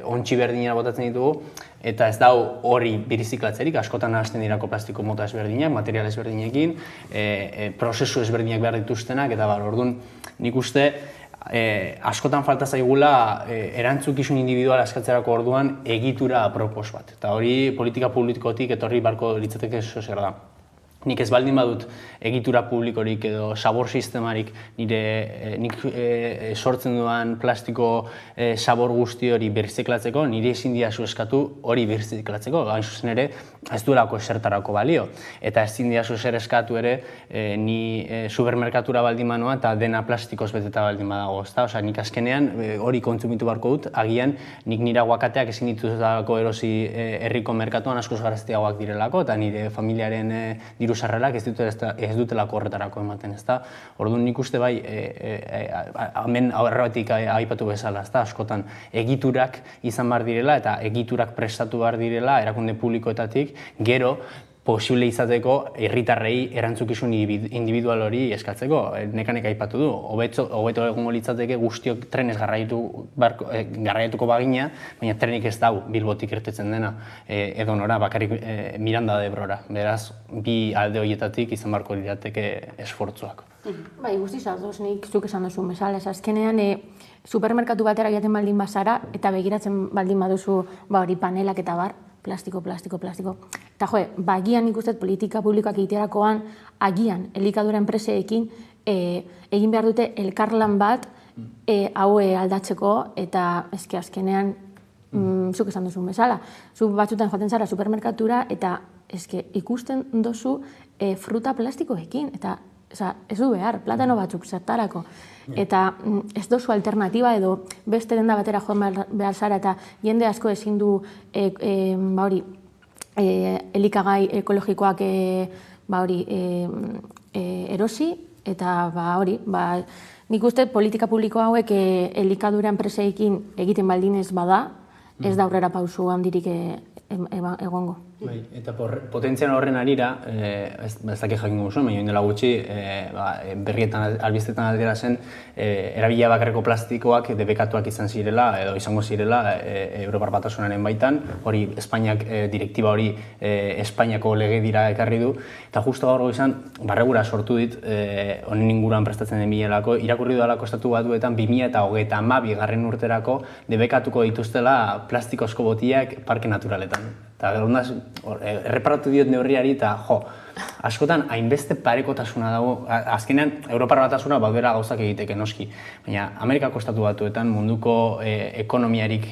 ontsi berdinera botatzen ditugu, eta ez dau hori birziklatzerik, askotan hasten dirako plastiko mota ezberdinak, material ezberdinekin, prozesu ezberdinak behar dituztenak, eta orduan nik uste askotan falta zaigula erantzukizun individuala eskatzerako orduan egitura apropos bat. Eta hori politika publikotik etorri barko litzateke zer da. Nik ez baldin badut egitura publikorik edo sabor sistemarik nik sortzen duan plastiko sabor guzti hori birziklatzeko, niri ezin didazu eskatu hori birziklatzeko, gain zuzen ere ez duelako esertarako balio. Eta ezin didazu zer eskatu ere ni supermerkatura baldin manoa eta dena plastikoz beteta baldin badago. Osea, nik azkenean hori kontsumitu barko dut, agian nik nire aguakateak ezin dituzako erosi herriko merkatuan askoz garaztiagoak direlako eta nire familiaren diru sarrerak ez dutelako horretarako ematen, ezta? Orduan nik uste bai, hemen aurretik aipatu bezala, ezta? Askotan egiturak izan behar direla eta egiturak prestatu behar direla erakunde publikoetatik, gero posible izateko herritarrei erantzukizun individual hori eskatzeko. Nekanek aipatu du, hobeto egongo litzateke guztiok trenez garraiatuko bagina, baina trenik ez dau Bilbotik irtetzen dena edonora, bakarrik Miranda de Ebrora. Beraz, bi alde horietatik izan barko lirateke esfortzuak. Bai, guztiz ados, nik zuk esan duzun bezala, azkenean supermerkatu batera jaten baldin bazara eta begiratzen baldin baduzu hori panelak eta bar, plastiko. Eta agian nik uste politika publikoak egiterakoan, agian elikadura enpreseekin egin behar dute elkarlan bat hau aldatzeko eta azkenean zuk esan duzun bezala. Zuk batzutan joaten zara supermerkatura eta ikusten dozu fruta plastikoekin eta ez du behar, platano batzuk zertarako. Eta ez dozu alternatiba edo beste denda batera joan behar zara eta jende asko ezin du elikagai ekologikoak erosi eta nik uste politika publiko hauek elikadura enpreseekin egiten baldin ez bada, ez da aurrera pausu handirik egongo. Eta potentzian horren arira, ez dakit jakingo guzuen, baina indela gutxi berrietan albiztetan aldera zen erabila bakarreko plastikoak debekatuak izan zirela edo izango zirela Europar Batasunaren baitan, hori Espainiak direktiba hori Espainiako lege dira ekarri du, eta justo gaur izan barregura sortu dit honen inguruan prestatzen den bilelako, irakurri dudalako estatu batuetan 2022 urterako debekatuko dituztela plastikozko botiak parke naturaletan. Eta erreparatu diot neurriari eta askotan hainbeste parekotasuna dago, azkenean Europar Batasuna badera gauzak egiteke noski, baina Amerikako estatu batuetan munduko ekonomiarik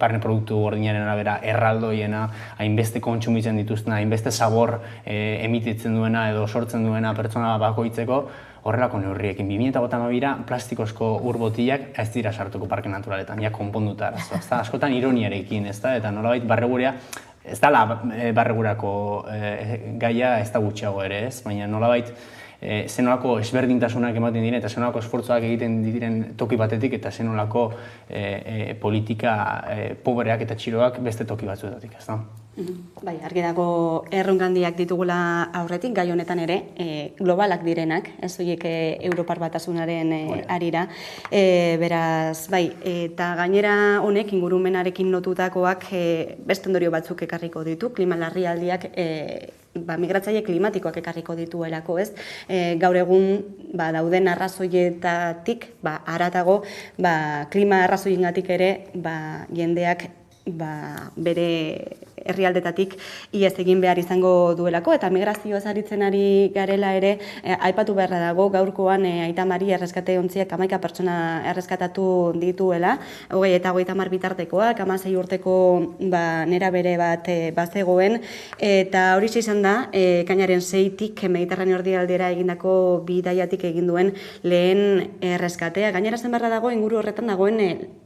barne produktu gordinaren arabera erraldoiena, hainbeste kontsumitzen dituztena, hainbeste sabor emititzen duena edo sortzen duena pertsona bakoitzeko, horrelako neurriekin. 2022 plastikozko urbotiak ez dira sartuko parke naturaletan, ja konponduta arazoa. Askotan ironiarekin, eta nolabait barregurea, ez dala barregurako gaia ez da gutxiago ere ez, baina nolabait zenolako ezberdintasunak ematen diren eta zenolako esfortzuak egiten diren toki batetik eta zenolako politika pobreak eta txiroak beste toki batzuetatik, ez da? Bai, argi dago erronka handiak ditugula aurretik, gai honetan ere, globalak direnak, ez horiek Europar Batasunaren arira. Beraz, bai, eta gainera honek ingurumenarekin lotutakoak beste ondorio batzuk ekarriko ditu, klima larrialdiak migratzaile klimatikoak ekarriko dituelako, ez? Gaur egun dauden arrazoietatik haratago, klima arrazoiengatik ere jendeak bere herrialdetatik iaz egin behar izango duelako, eta migrazioaz aritzen ari garela ere, aipatu beharra dago, gaurkoan Aita Mari erreskate ontziak 11 pertsona erreskatatu dituela, 20 eta 30 bitartekoak, 16 urteko nerabere bat bazegoen, eta hori izan da, ekainaren 6tik Mediterraneo erdialdera egindako bidaiatik egin duen lehen erreskatea. Gainera zen beharra dago, inguru horretan dagoen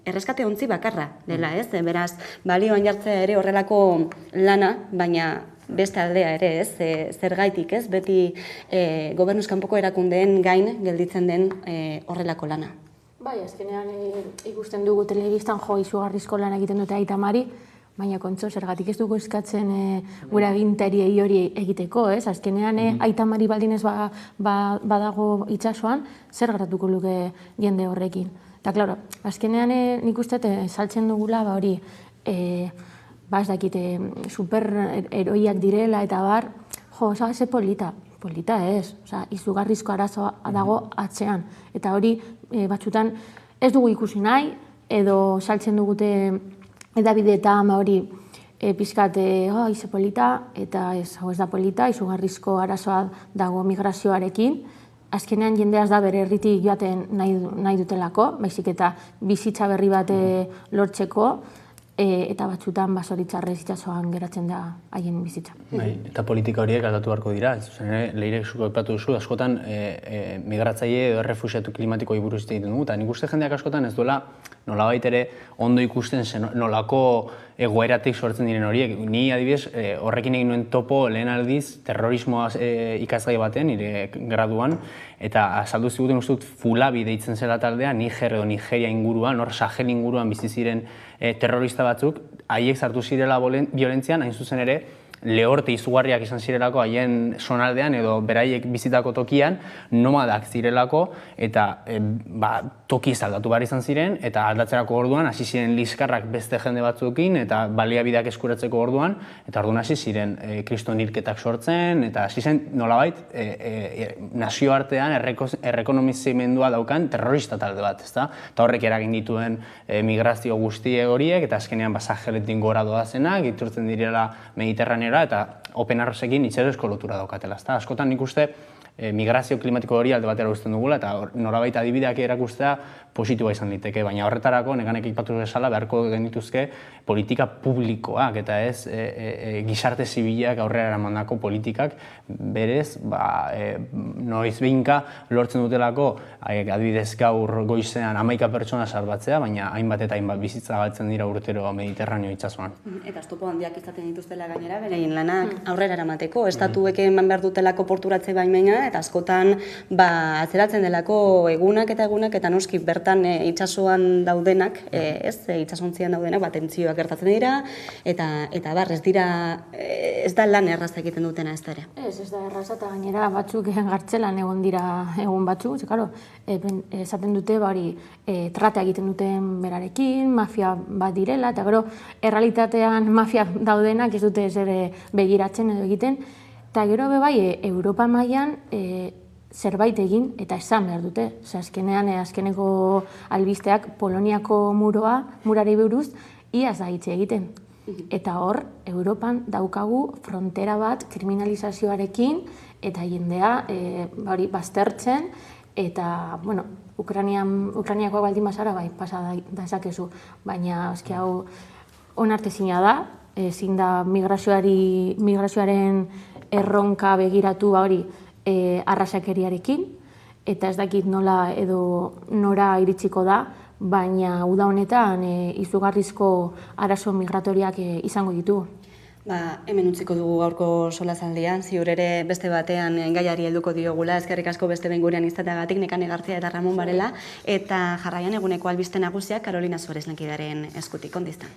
erreskate ontzi bakarra dela, ez? Beraz, balioan jartzea ere horrelako lana, baina beste aldea ere, ez? Zergaitik, ez? Beti gobernuz kanpoko erakundeen gain gelditzen den horrelako lana. Bai, azkenean ikusten dugu telebistan izugarrizko lana egiten dute Aita Mari, baina kontzo, zergatik ez dugu eskatzen gure agintariei hori egiteko, ez? Azkenean, aita mari baldin ez badago itsasoan, zer gertatuko luke jende horrekin. Eta, klaro, azkenean nik uste saltzen dugula, hori, ez dakite, superheroiak direla eta bar, ze polita ez, izugarrizko arazoa dago atzean. Eta hori, batzutan, ez dugu ikusi nahi, edo saltzen dugute edabideetan hori pizkat, ze polita, eta ez da polita, izugarrizko arazoa dago migrazioarekin. Azkenean jendea ez da bere herritik joaten nahi dutelako, baizik eta bizitza berri bat lortzeko, eta batzutan basoritzarrez itsasoan geratzen da haien bizitza. Eta politika horiek aldatu beharko dira, Leire zuko aipatu duzu, askotan migratzaile edo errefuxiatu klimatikoei buruz hitz egiten dugu, eta nik uste jendeak askotan ez duela nolabait ere ondo ikusten nolako egoeratik sortzen diren horiek. Ni adibidez horrekin egin nuen topo lehen aldiz terrorismoa ikasgai baten, nire graduan, eta azaldu ziguten uste dut Fulabi deitzen zela taldea, Niger edo Nigeria inguruan, hor Sahel inguruan bizi ziren terrorista batzuk, haiek sartu zirela biolentzian, hain zuzen ere, lehorte izugarriak izan zirelako haien sonaldean edo beraiek bizitako tokian, nomadak zirelako eta toki aldatu behar izan ziren eta aldatzerako orduan hasi ziren liskarrak beste jende batzuekin eta baliabideak eskuratzeko orduan eta orduan hasi ziren kriston hilketak sortzen eta hasi zen nolabait nazioartean errekonomizimendua daukan terrorista talde bat, ezta? Eta horrek eragin dituen migrazio guztie horiek eta azkenean Saheletik gora doazenak, iturtzen direla Mediterraneo eta Open Arrosekin itxerosko lotura daukatela. Askotan nik uste migrazio klimatiko hori alde batera uzten dugula eta norabait adibideak erakustea positiboa izan liteke, baina horretarako nekanek aipatu bezala beharko genituzke politika publikoak eta ez gizarte zibilak aurrera eramandako politikak berez noiz behinka lortzen dutelako adibidez gaur goizean 11 pertsona salbatzea, baina hainbat eta hainbat bizitza galtzen dira urtero Mediterraneo itsasoan. Eta oztopo handiak izaten dituztela gainera, beraien lanak aurrera eramateko, estatuek eman behar dutelako porturatze baimena eta askotan atzeratzen delako egunak eta noski bertan itsasoan daudenak, itsasontzian daudenak, tentsioak gertatzen dira, eta bar, ez da lan erraz egiten dutena ez da ere. Ez da erraz eta gainera batzuk gartzelan egon dira egun batzuk, esaten dute trata egiten duten berarekin, mafia bat direla, eta gero errealitatean mafia daudenak ez dute ere begiratzen edo egiten, eta gero bai Europa mailan zerbait egin eta esan behar dute. Azkenean, azkeneko albisteak Poloniako murari buruz, iaz da hitz egiten. Eta hor, Europan daukagu frontera bat kriminalizazioarekin eta jendea baztertzen eta, Ukrainiakoak baldin bazara, pasa dezakezu, baina hau onartezina da, ezin da migrazioaren erronka begiratu arrasakeriarekin, eta ez dakit nola edo nora iritsiko da, baina uda honetan izugarrizko arazo migratoriak izango ditu. Hemen utziko dugu gaurko solazaldian, ziur ere beste batean gaiari helduko diogula, eskerrik asko beste behin gurean izateagatik, Nekane Gartzia eta Ramon Barela, eta jarraian eguneko albiste nagusiak Karolina Suarez lankidaren eskutik, ondiztan.